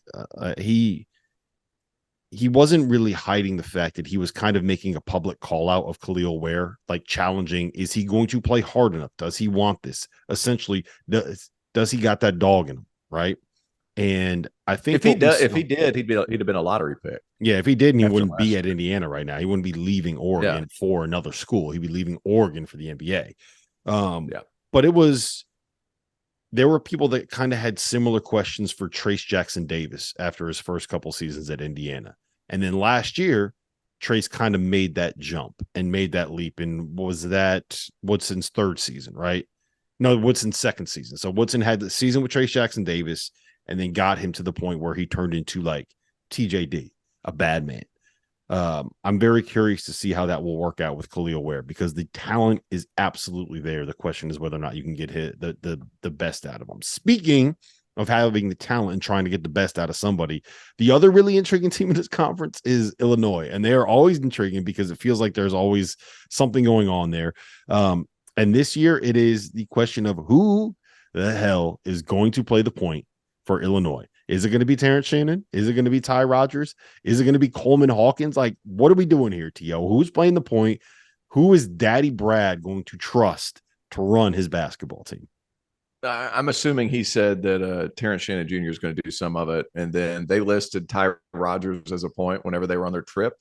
S1: he wasn't really hiding the fact that he was kind of making a public call out of kel'el Ware, like challenging, is he going to play hard enough? Does he want this? Essentially, does he got that dog in him, right? And I think
S2: if he did, he'd have been a lottery pick.
S1: Yeah, if he did, he wouldn't be at Indiana right now. He wouldn't be leaving Oregon for another school. He'd be leaving Oregon for the NBA. But there were people that kind of had similar questions for Trace Jackson Davis after his first couple seasons at Indiana. And then last year, Trace kind of made that jump and made that leap. And was that Woodson's 3rd season, right? No, Woodson's 2nd season. So Woodson had the season with Trace Jackson Davis and then got him to the point where he turned into like TJD, a bad man. I'm very curious to see how that will work out with kel'el Ware, because the talent is absolutely there. The question is whether or not you can get the best out of them. Speaking of having the talent and trying to get the best out of somebody, the other really intriguing team in this conference is Illinois, and they are always intriguing because it feels like there's always something going on there. And this year it is the question of who the hell is going to play the point for Illinois. Is it going to be Terrence Shannon? Is it going to be Ty Rodgers? Is it going to be Coleman Hawkins? Like, what are we doing here, T.O.? Who's playing the point? Who is Daddy Brad going to trust to run his basketball team?
S2: I'm assuming he said that Terrence Shannon Jr. is going to do some of it, and then they listed Ty Rodgers as a point whenever they were on their trip.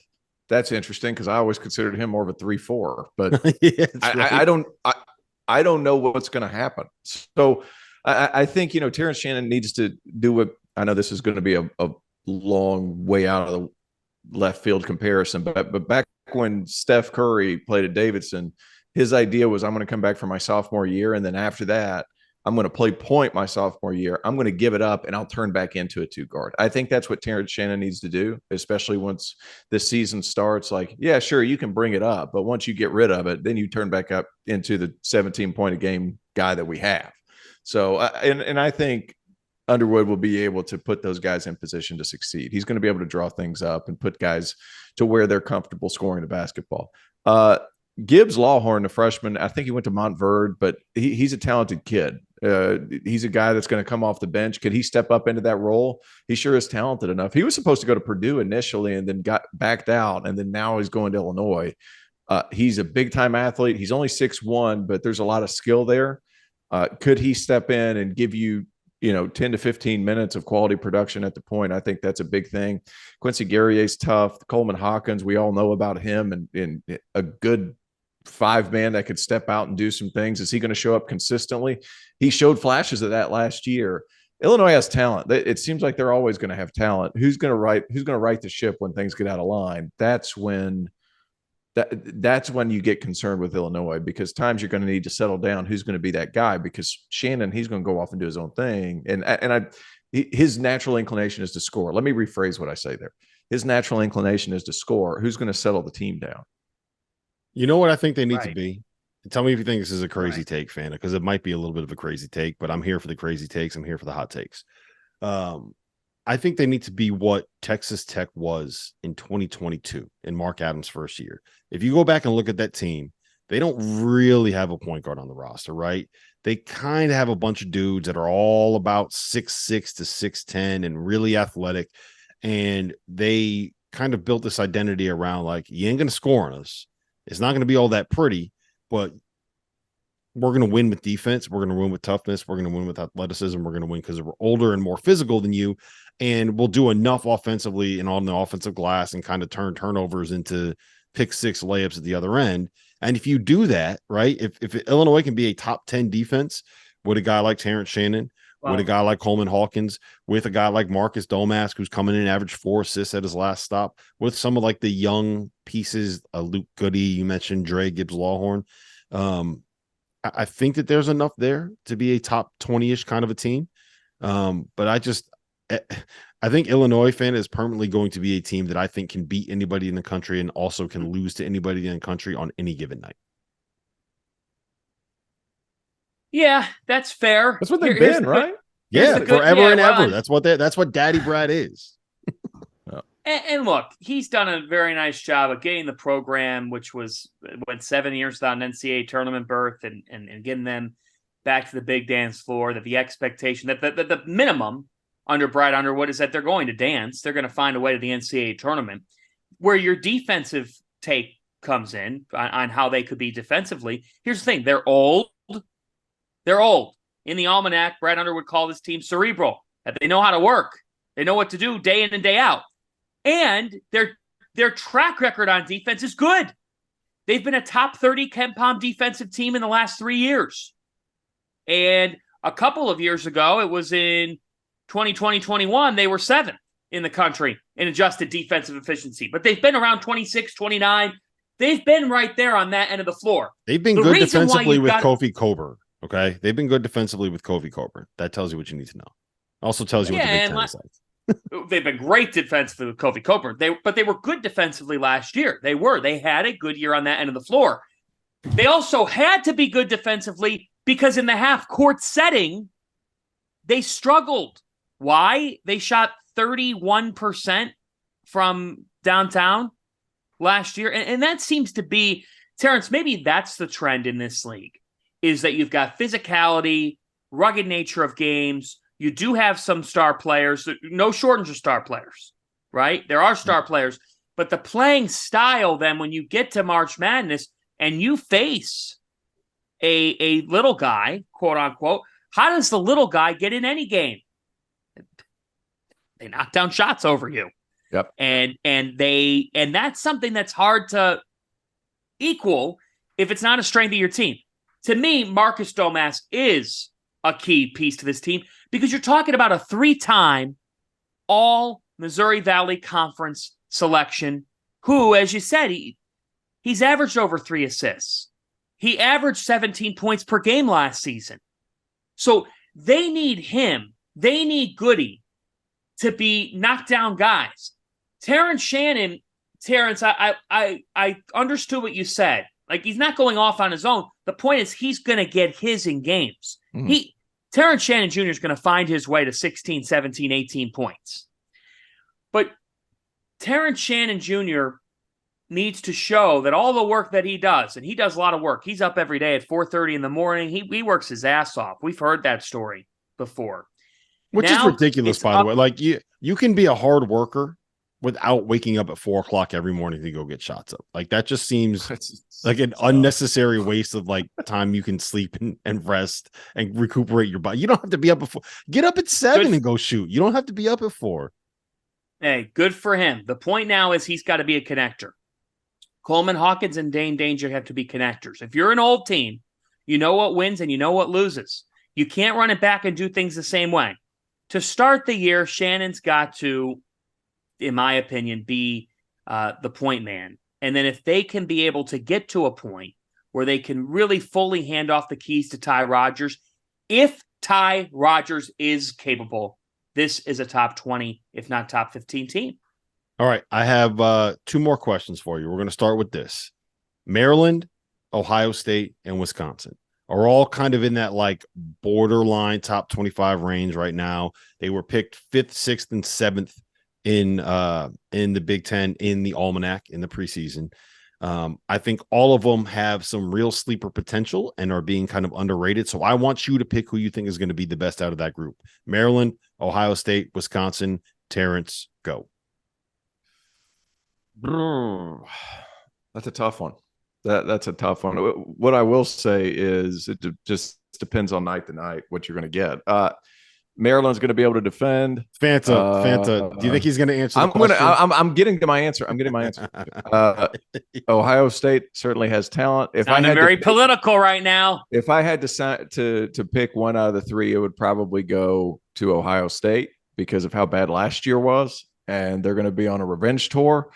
S2: That's interesting, because I always considered him more of a 3-4, but yeah, I don't know what's going to happen. So I think, Terrence Shannon needs to do what, I know this is going to be a long way out of the left field comparison, but back when Steph Curry played at Davidson, his idea was, I'm going to come back for my sophomore year, and then after that, I'm going to play point my sophomore year. I'm going to give it up and I'll turn back into a 2 guard. I think that's what Terrence Shannon needs to do, especially once this season starts. Like, yeah, sure, you can bring it up, but once you get rid of it, then you turn back up into the 17-point a game guy that we have. So, and I think Underwood will be able to put those guys in position to succeed. He's going to be able to draw things up and put guys to where they're comfortable scoring the basketball. Gibbs Lawhorn, the freshman, I think he went to Montverde, but he's a talented kid. He's a guy that's going to come off the bench. Could he step up into that role? He sure is talented enough. He was supposed to go to Purdue initially and then got backed out, and then now he's going to Illinois. He's a big-time athlete. He's only 6'1", but there's a lot of skill there. Could he step in and give you 10 to 15 minutes of quality production at the point? I think that's a big thing. Quincy Guerrier's tough. Coleman Hawkins, we all know about him and a good 5-man that could step out and do some things. Is he going to show up consistently? He showed flashes of that last year. Illinois has talent. It seems like they're always going to have talent. Who's going to right the ship when things get out of line? That's when you get concerned with Illinois, because times you're going to need to settle down. Who's going to be that guy? Because Shannon, he's going to go off and do his own thing. His natural inclination is to score. Let me rephrase what I say there. His natural inclination is to score. Who's going to settle the team down?
S1: You know what I think they need to be? Tell me if you think this is a crazy take, Fanta, because it might be a little bit of a crazy take, but I'm here for the crazy takes. I'm here for the hot takes. I think they need to be what Texas Tech was in 2022 in Mark Adams' first year. If you go back and look at that team, they don't really have a point guard on the roster, right? They kind of have a bunch of dudes that are all about 6'6" to 6'10" and really athletic. And they kind of built this identity around, like, you ain't going to score on us. It's not going to be all that pretty, but we're going to win with defense. We're going to win with toughness. We're going to win with athleticism. We're going to win because we're older and more physical than you. And we'll do enough offensively and on the offensive glass and kind of turn turnovers into pick 6 layups at the other end. And if you do that, right, if Illinois can be a top 10 defense with a guy like Terrence Shannon, with a guy like Coleman Hawkins, with a guy like Marcus Domask, who's coming in average 4 assists at his last stop, with some of like the young pieces, Luke Goody, you mentioned Dre Gibbs Lawhorn. I think that there's enough there to be a top 20-ish kind of a team. But I think Illinois fan is permanently going to be a team that I think can beat anybody in the country and also can lose to anybody in the country on any given night.
S3: Yeah, that's fair.
S2: That's what they've been, right?
S1: Yeah, forever and ever. That's what Daddy Brad is.
S3: And look, he's done a very nice job of getting the program, which went 7 years without an NCAA tournament berth, and getting them back to the big dance floor. That the expectation that the minimum under Brad Underwood is that they're going to dance. They're going to find a way to the NCAA tournament. Where your defensive take comes in on how they could be defensively. Here's the thing: they're old. They're old. In the almanac, Brad Underwood called this team cerebral. That they know how to work. They know what to do day in and day out. And their track record on defense is good. They've been a top 30 KenPom defensive team in the last 3 years. And a couple of years ago, it was in 2020-21, they were 7th in the country in adjusted defensive efficiency. But they've been around 26, 29. They've been right there on that end of the floor.
S1: They've been good defensively with Kofi Coburn. Okay, they've been good defensively with Kofi Coburn. That tells you what you need to know. Also tells you what the Big Ten is like.
S3: They've been great defensively with Kofi Coburn. But they were good defensively last year. They had a good year on that end of the floor. They also had to be good defensively because in the half-court setting, they struggled. Why? They shot 31% from downtown last year. And that seems to be, Terrence, maybe that's the trend in this league, is that you've got physicality, rugged nature of games. You do have some star players. No shortage of star players, right? There are star players. But the playing style then, when you get to March Madness and you face a little guy, quote unquote, how does the little guy get in any game? They knock down shots over you.
S2: Yep.
S3: And that's something that's hard to equal if it's not a strength of your team. To me, Marcus Domask is a key piece to this team because you're talking about a 3-time all Missouri Valley Conference selection who, as you said, he's averaged over 3 assists. He averaged 17 points per game last season. So they need him. They need Goody to be knockdown guys. Terrence Shannon, Terrence, I understood what you said. Like, he's not going off on his own. The point is he's going to get his in games. Terrence Shannon Jr. is going to find his way to 16, 17, 18 points. But Terrence Shannon Jr. needs to show that all the work that he does, and he does a lot of work. He's up every day at 4:30 in the morning. He works his ass off. We've heard that story before.
S1: Which is ridiculous, by the way. Like, you can be a hard worker without waking up at 4:00 every morning to go get shots up. Like, that just seems like an unnecessary waste of like time you can sleep and rest and recuperate your body. You don't have to be up before. Get up at 7 and go shoot. You don't have to be up at 4.
S3: Hey, good for him. The point now is he's got to be a connector. Coleman, Hawkins, and Dane Danger have to be connectors. If you're an old team, you know what wins and you know what loses. You can't run it back and do things the same way. To start the year, Shannon's got to, in my opinion, be the point man. And then if they can be able to get to a point where they can really fully hand off the keys to Ty Rodgers, if Ty Rodgers is capable, this is a top 20, if not top 15 team.
S1: All right. I have 2 more questions for you. We're going to start with this. Maryland, Ohio State, and Wisconsin are all kind of in that like borderline top 25 range right now. They were picked 5th, 6th, and 7th in the Big Ten in the Almanac in the preseason. I think all of them have some real sleeper potential and are being kind of underrated. So I want you to pick who you think is going to be the best out of that group. Maryland, Ohio State, Wisconsin. Terrence, go.
S2: That's a tough one. That's a tough one. What I will say is it just depends on night to night what you're going to get. Maryland's going to be able to defend.
S1: Fanta. Do you think he's going to answer the question?
S2: I'm getting to my answer. Ohio State certainly has talent.
S3: If I'm very political right now.
S2: If I had to pick one out of the 3, it would probably go to Ohio State because of how bad last year was, and they're going to be on a revenge tour.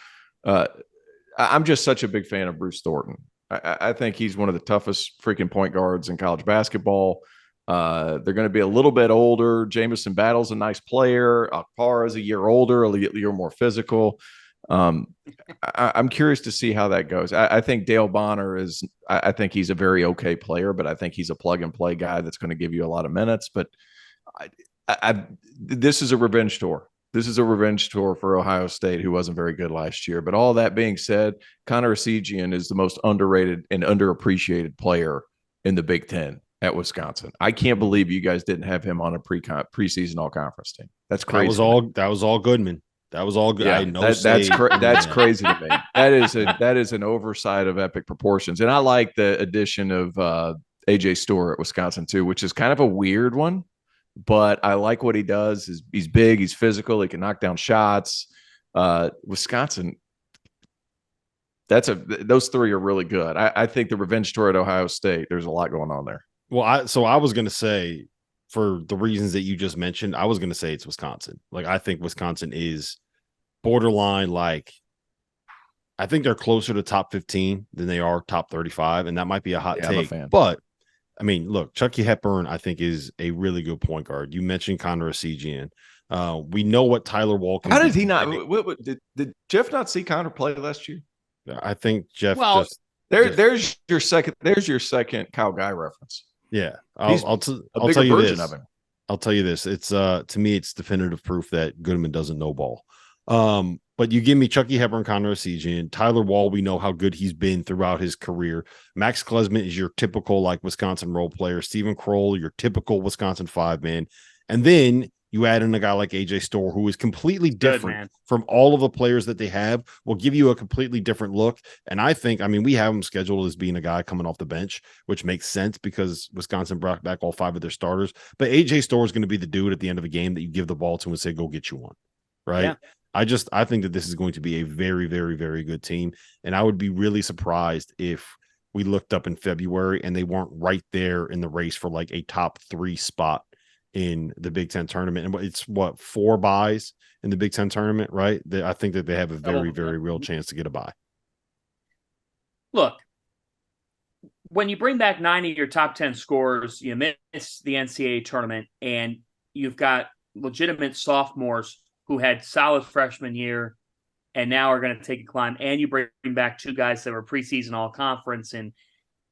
S2: I'm just such a big fan of Bruce Thornton. I think he's one of the toughest freaking point guards in college basketball. They're going to be a little bit older. Jamison Battle's a nice player. Carr is a year older, a year more physical. I'm curious to see how that goes. I think Dale Bonner I think he's a very okay player, but I think he's a plug and play guy that's going to give you a lot of minutes. But this is a revenge tour. This is a revenge tour for Ohio State, who wasn't very good last year. But all that being said, Connor Esigian is the most underrated and underappreciated player in the Big Ten at Wisconsin. I can't believe you guys didn't have him on a preseason all-conference team. That's crazy.
S1: That was all Goodman. That was all good.
S2: Yeah, that's crazy to me. That is an oversight of epic proportions. And I like the addition of AJ Storr at Wisconsin too, which is kind of a weird one. But I like what he does. He's big, he's physical, he can knock down shots. Wisconsin, those 3 are really good. I think the revenge tour at Ohio State, there's a lot going on there.
S1: Well, I was going to say, for the reasons that you just mentioned, I was going to say it's Wisconsin. Like, I think Wisconsin is borderline, like, I think they're closer to top 15 than they are top 35, and that might be a hot take. I'm a fan. But I mean, look, Chucky Hepburn, I think, is a really good point guard. You mentioned Connor Esigian. We know what Tyler Wall can do.
S2: How did he not? Did Jeff not see Connor play last year?
S1: I think Jeff.
S2: Well, there's your second Kyle Guy reference.
S1: Yeah, I'll tell you this. I'll tell you this. It's to me, it's definitive proof that Goodman doesn't know ball. But you give me Chucky Hepburn, Connor Esigian, Tyler Wall. We know how good he's been throughout his career. Max Klesmit is your typical like Wisconsin role player. Stephen Kroll, your typical Wisconsin 5-man. And then you add in a guy like AJ Storr, who is completely different from all of the players that they have, will give you a completely different look. And I think, I mean, we have him scheduled as being a guy coming off the bench, which makes sense because Wisconsin brought back all 5 of their starters. But AJ Storr is going to be the dude at the end of a game that you give the ball to and say, go get you one. Right. Yeah. I think that this is going to be a very, very, very good team. And I would be really surprised if we looked up in February and they weren't right there in the race for like a top 3 spot in the Big Ten tournament. And it's 4 buys in the Big Ten tournament, right? I think that they have a very, very real chance to get a bye.
S3: Look, when you bring back 9 of your top 10 scorers, you miss the NCAA tournament, and you've got legitimate sophomores who had solid freshman year and now are going to take a climb, and you bring back 2 guys that were preseason all-conference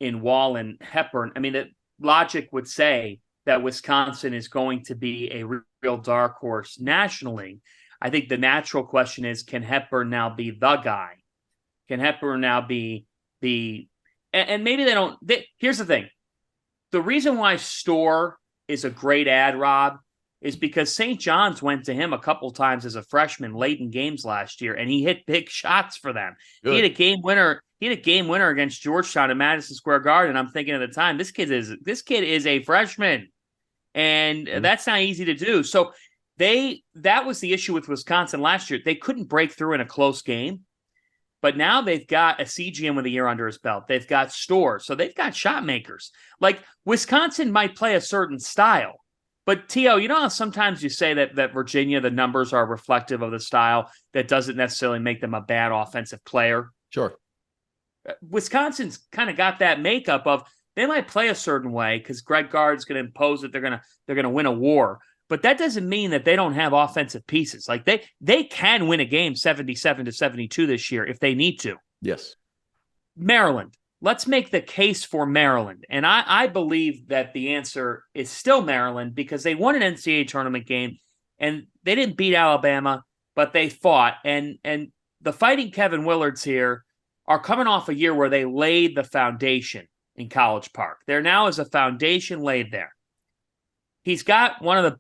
S3: in Wall and Hepburn. I mean, the logic would say that Wisconsin is going to be a real dark horse nationally. I think the natural question is, can Hepburn now be the guy? Can Hepburn now be the – and maybe they don't – here's the thing. The reason why Storr is a great ad, Rob, is because St. John's went to him a couple times as a freshman late in games last year, and he hit big shots for them. Good. He had a game winner against Georgetown at Madison Square Garden. I'm thinking at the time, this kid is a freshman, and that's not easy to do. So that was the issue with Wisconsin last year. They couldn't break through in a close game, but now they've got a CGM with a year under his belt. They've got Storr, so they've got shot makers. Like, Wisconsin might play a certain style. But, T.O., you know how sometimes you say that Virginia, the numbers are reflective of the style? That doesn't necessarily make them a bad offensive player.
S2: Sure.
S3: Wisconsin's kind of got that makeup of they might play a certain way because Greg Gard's going to impose that they're going to win a war. But that doesn't mean that they don't have offensive pieces. Like, they can win a game 77-72 this year if they need to.
S2: Yes.
S3: Maryland. Let's make the case for Maryland. And I believe that the answer is still Maryland because they won an NCAA tournament game and they didn't beat Alabama, but they fought. And the Fighting Kevin Willards here are coming off a year where they laid the foundation in College Park. There now is a foundation laid there. He's got one of the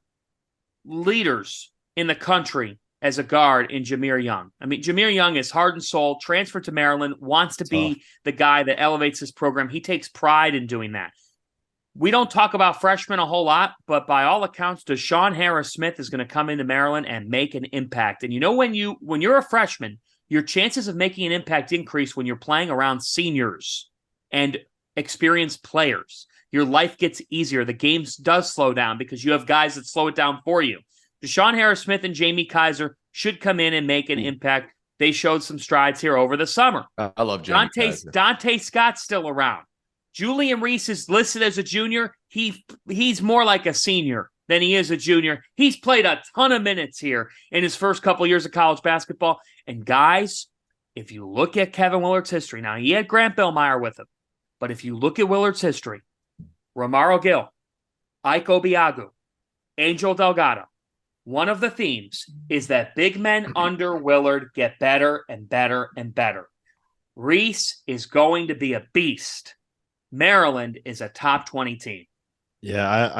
S3: leaders in the country as a guard in Jameer Young. I mean, Jameer Young is heart and soul, transferred to Maryland, wants to be the guy that elevates this program. He takes pride in doing that. We don't talk about freshmen a whole lot, but by all accounts, Deshaun Harris-Smith is going to come into Maryland and make an impact. And you know, when you're a freshman, your chances of making an impact increase when you're playing around seniors and experienced players. Your life gets easier. The game does slow down because you have guys that slow it down for you. Deshaun Harris-Smith and Jamie Kaiser should come in and make an impact. They showed some strides here over the summer.
S2: I love Jamie Kaiser.
S3: Dante Scott's still around. Julian Reese is listed as a junior. He's more like a senior than he is a junior. He's played a ton of minutes here in his first couple years of college basketball. And guys, if you look at Kevin Willard's history, now he had Grant Billmeyer with him, but if you look at Willard's history, Romaro Gill, Ike Obiagu, Angel Delgado, one of the themes is that big men under Willard get better and better and better. Reese is going to be a beast. Maryland is a top 20 team.
S1: Yeah,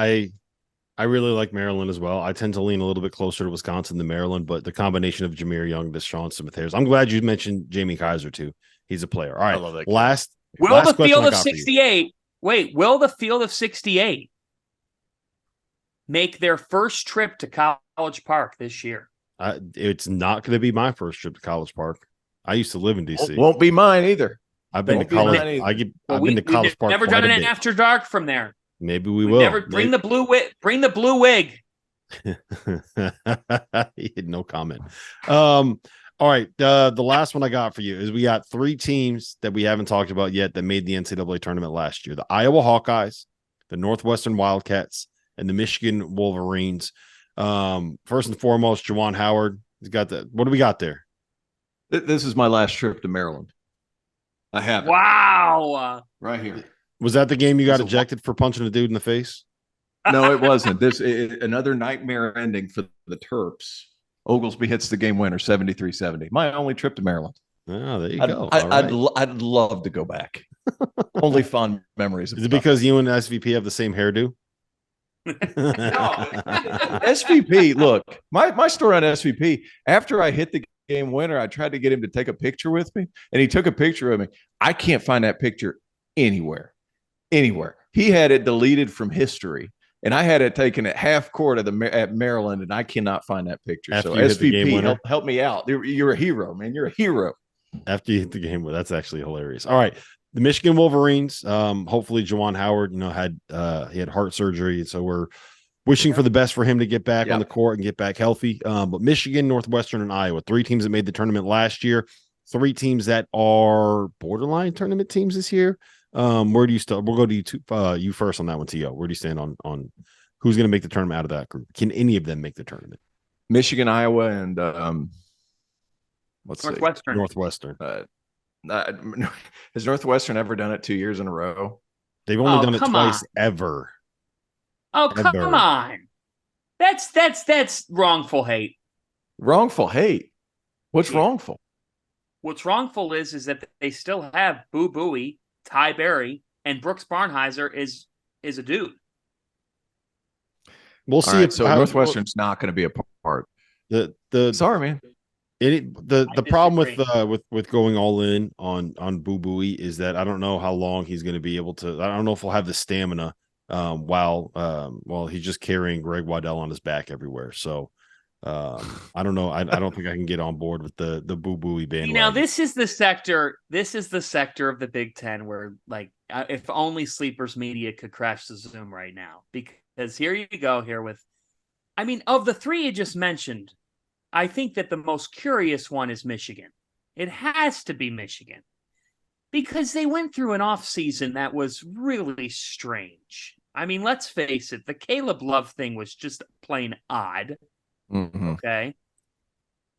S1: I really like Maryland as well. I tend to lean a little bit closer to Wisconsin than Maryland, but the combination of Jameer Young, Deshaun Smith-Harris. I'm glad you mentioned Jamie Kaiser too. He's a player. All right,
S2: I love that
S1: last
S3: the field of 68? Wait, will the field of 68 make their first trip to College Park this year?
S1: It's not going to be my first trip to College Park. I used to live in DC.
S2: Won't be mine either.
S1: I've been to College. I've been to College Park.
S3: Never done an after dark from there.
S1: Maybe we will.
S3: Never bring the blue wig. Bring the blue wig.
S1: No comment. All right. The last one I got for you is we got 3 teams that we haven't talked about yet that made the NCAA tournament last year: the Iowa Hawkeyes, the Northwestern Wildcats, and the Michigan Wolverines. First and foremost, Juwan Howard. He's got the. What do we got there?
S2: This is my last trip to Maryland. I have it.
S3: Wow.
S2: Right here.
S1: Was that the game you got ejected for punching a dude in the face?
S2: No, it wasn't. Another nightmare ending for the Terps. Oglesby hits the game winner, 73-70. My only trip to Maryland.
S1: Oh, there you go.
S2: I'd love to go back. Only fond memories.
S1: Is it because you and SVP have the same hairdo?
S2: SVP, look, my story on SVP, after I hit the game winner, I tried to get him to take a picture with me, and he took a picture of me. I can't find that picture anywhere. He had it deleted from history, and I had it taken at half court at Maryland, and I cannot find that picture.
S1: After
S2: so
S1: SVP,
S2: help me out. You're a hero, man. You're a hero.
S1: After you hit the game winner, that's actually hilarious. All right. The Michigan Wolverines, hopefully Juwan Howard, he had heart surgery. So we're wishing for the best for him to get back on the court and get back healthy. But Michigan, Northwestern, and Iowa, 3 teams that made the tournament last year, 3 teams that are borderline tournament teams this year. Where do you start? We'll go to you first on that one, T.O. Where do you stand on who's going to make the tournament out of that group? Can any of them make the tournament?
S2: Michigan, Iowa, and let's
S3: Northwestern.
S2: see.
S1: Northwestern.
S2: Has Northwestern ever done it 2 years in a row?
S1: They've only done it twice ever.
S3: Oh, come on. That's wrongful hate.
S2: Wrongful hate? What's wrongful?
S3: What's wrongful is that they still have Boo Buie, Ty Berry, and Brooks Barnheiser is a dude.
S1: We'll see.
S2: So Northwestern's not going to be a part. Sorry, man.
S1: The problem with going all in on Boo Buie is that I don't know how long he's going to be able to. I don't know if he'll have the stamina while he's just carrying Greg Waddell on his back everywhere. So I don't know. I don't think I can get on board with the Boo Buie bandwagon.
S3: Now this is the sector of the Big Ten where, like, if only Sleepers Media could crash the Zoom right now, because here you go here with, I mean, of the three you just mentioned, I think that the most curious one is Michigan. It has to be Michigan because they went through an offseason that was really strange. I mean, let's face it, the Caleb Love thing was just plain odd.
S2: Mm-hmm.
S3: Okay.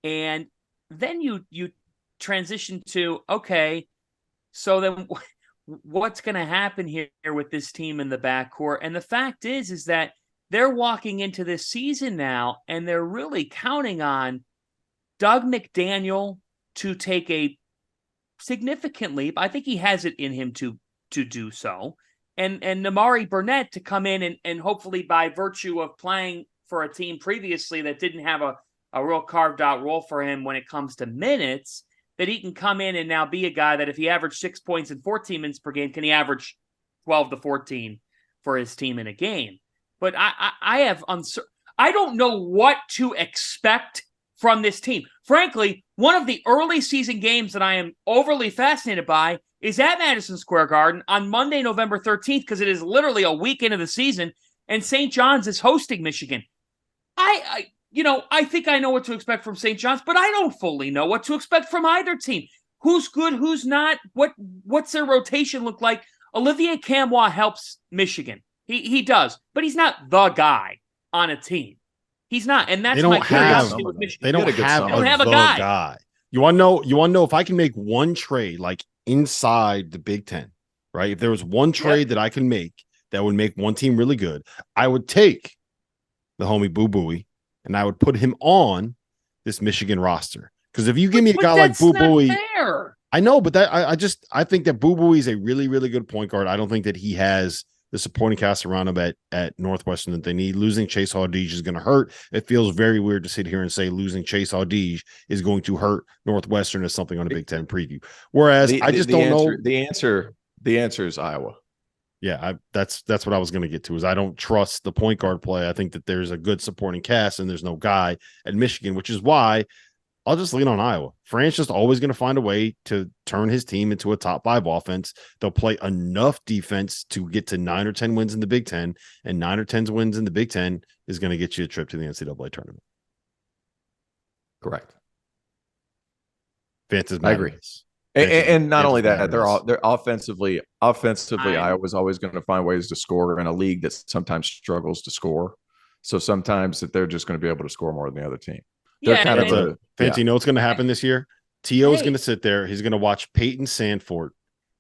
S3: And then you transition to, okay, so then what's going to happen here with this team in the backcourt? And the fact is that they're walking into this season now, and they're really counting on Doug McDaniel to take a significant leap. I think he has it in him to do so. And Namari Burnett to come in and hopefully, by virtue of playing for a team previously that didn't have a real carved out role for him when it comes to minutes, that he can come in and now be a guy that if he averaged 6 points in 14 minutes per game, can he average 12 to 14 for his team in a game? But I don't know what to expect from this team. Frankly, one of the early season games that I am overly fascinated by is at Madison Square Garden on Monday, November 13th, because it is literally a week into the season, and St. John's is hosting Michigan. I think I know what to expect from St. John's, but I don't fully know what to expect from either team. Who's good, who's not, what's their rotation look like? Olivier Camois helps Michigan. He does, but he's not the guy on a team. He's not, and that's my curiosity with Michigan.
S1: They don't have a guy. You want to know if I can make one trade like inside the Big Ten, right? If there was one trade that I can make that would make one team really good, I would take the homie Boo Buie and I would put him on this Michigan roster. Because if you give me a guy like Boo Buie, I know, but I think that Boo Buie is a really, really good point guard. I don't think that he has the supporting cast around him at Northwestern that they need. Losing Chase Audige is going to hurt. It feels very weird to sit here and say losing Chase Audige is going to hurt Northwestern as something on a Big Ten preview. Whereas I just don't know. The answer is Iowa. Yeah, that's what I was going to get to. Is I don't trust the point guard play. I think that there's a good supporting cast and there's no guy at Michigan, which is why I'll just lean on Iowa. Fran's just always going to find a way to turn his team into a top 5 offense. They'll play enough defense to get to 9 or 10 wins in the Big Ten, and 9 or 10 wins in the Big Ten is going to get you a trip to the NCAA tournament. Correct. Fanta's
S2: I agree. And not only that, they're offensively. Iowa's always going to find ways to score in a league that sometimes struggles to score. So sometimes that they're just going to be able to score more than the other team. You know what's going to happen this year? T.O. is going to sit there. He's going to watch Peyton Sandfort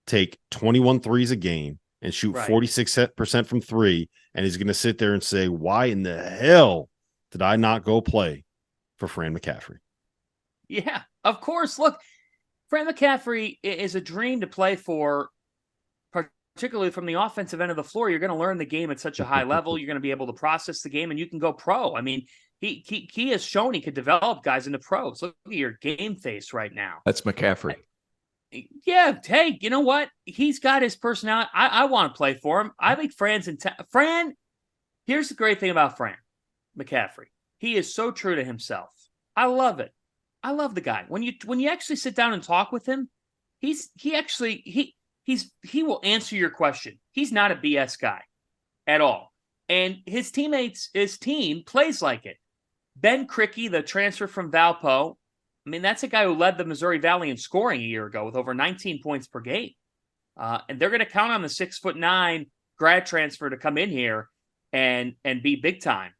S2: take 21 threes a game and shoot 46% from 3. And he's going to sit there and say, why in the hell did I not go play for Fran McCaffrey? Yeah, of course. Look, Fran McCaffrey is a dream to play for, particularly from the offensive end of the floor. You're going to learn the game at such a high level. You're going to be able to process the game, and you can go pro. I mean, he has shown he could develop guys into pros. Look at your game face right now. That's McCaffrey. Yeah, hey, you know what? He's got his personality. I want to play for him. I think Fran's Fran. Here's the great thing about Fran McCaffrey. He is so true to himself. I love it. I love the guy. When you actually sit down and talk with him, he will answer your question. He's not a BS guy at all. And his team plays like it. Ben Krikke, the transfer from Valpo, I mean, that's a guy who led the Missouri Valley in scoring a year ago with over 19 points per game.
S3: And they're going to count on the 6'9" grad transfer to come in here and be big time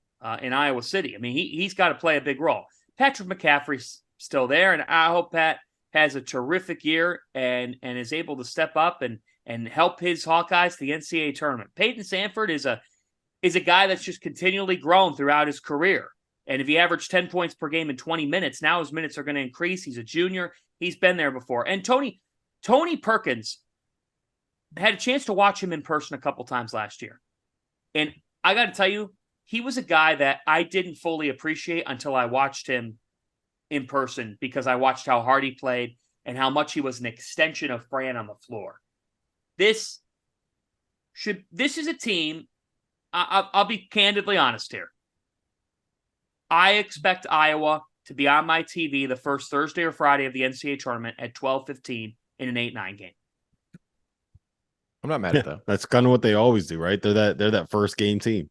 S3: in Iowa City. I mean, he's got to play a big role. Patrick McCaffrey's still there, and I hope Pat has a terrific year and is able to step up and help his Hawkeyes to the NCAA tournament. Peyton Sanford is a guy that's just continually grown throughout his career. And if he averaged 10 points per game in 20 minutes, now his minutes are going to increase. He's a junior. He's been there before. And Tony Perkins, had a chance to watch him in person a couple times last year. And I got to tell you, he was a guy that I didn't fully appreciate until I watched him in person, because I watched how hard he played and how much he was an extension of Fran on the floor. This is a team, I'll be candidly honest here. I expect Iowa to be on my TV the first Thursday or Friday of the NCAA tournament at 12:15 in an 8-9 game.
S2: I'm not mad at that.
S1: That's kind of what they always do, right? They're that first game team.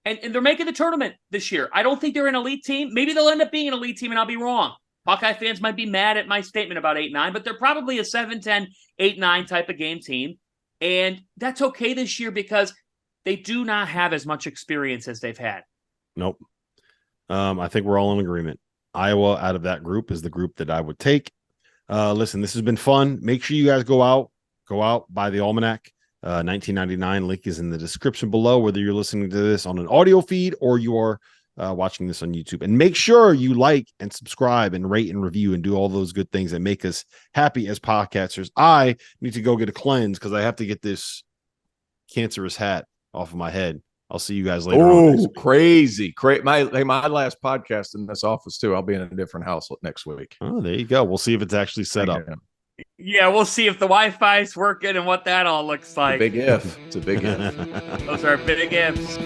S3: And they're making the tournament this year. I don't think they're an elite team. Maybe they'll end up being an elite team, and I'll be wrong. Hawkeye fans might be mad at my statement about 8-9, but they're probably a 7-10, 8-9 type of game team. And that's okay this year because they do not have as much experience as they've had. Nope.
S1: I think we're all in agreement. Iowa out of that group is the group that I would take. Listen, this has been fun. Make sure you guys go out, buy the almanac. $19.99 link is in the description below, whether you're listening to this on an audio feed or you are watching this on YouTube. And make sure you like and subscribe and rate and review and do all those good things that make us happy as podcasters. I need to go get a cleanse because I have to get this cancerous hat off of my head. I'll see you guys later.
S2: Oh, crazy. My last podcast in this office too. I'll be in a different house next week.
S1: Oh, there you go. We'll see if it's actually set up.
S3: Yeah, we'll see if the Wi-Fi is working and what that all looks like.
S2: It's a big if.
S3: Those are big ifs.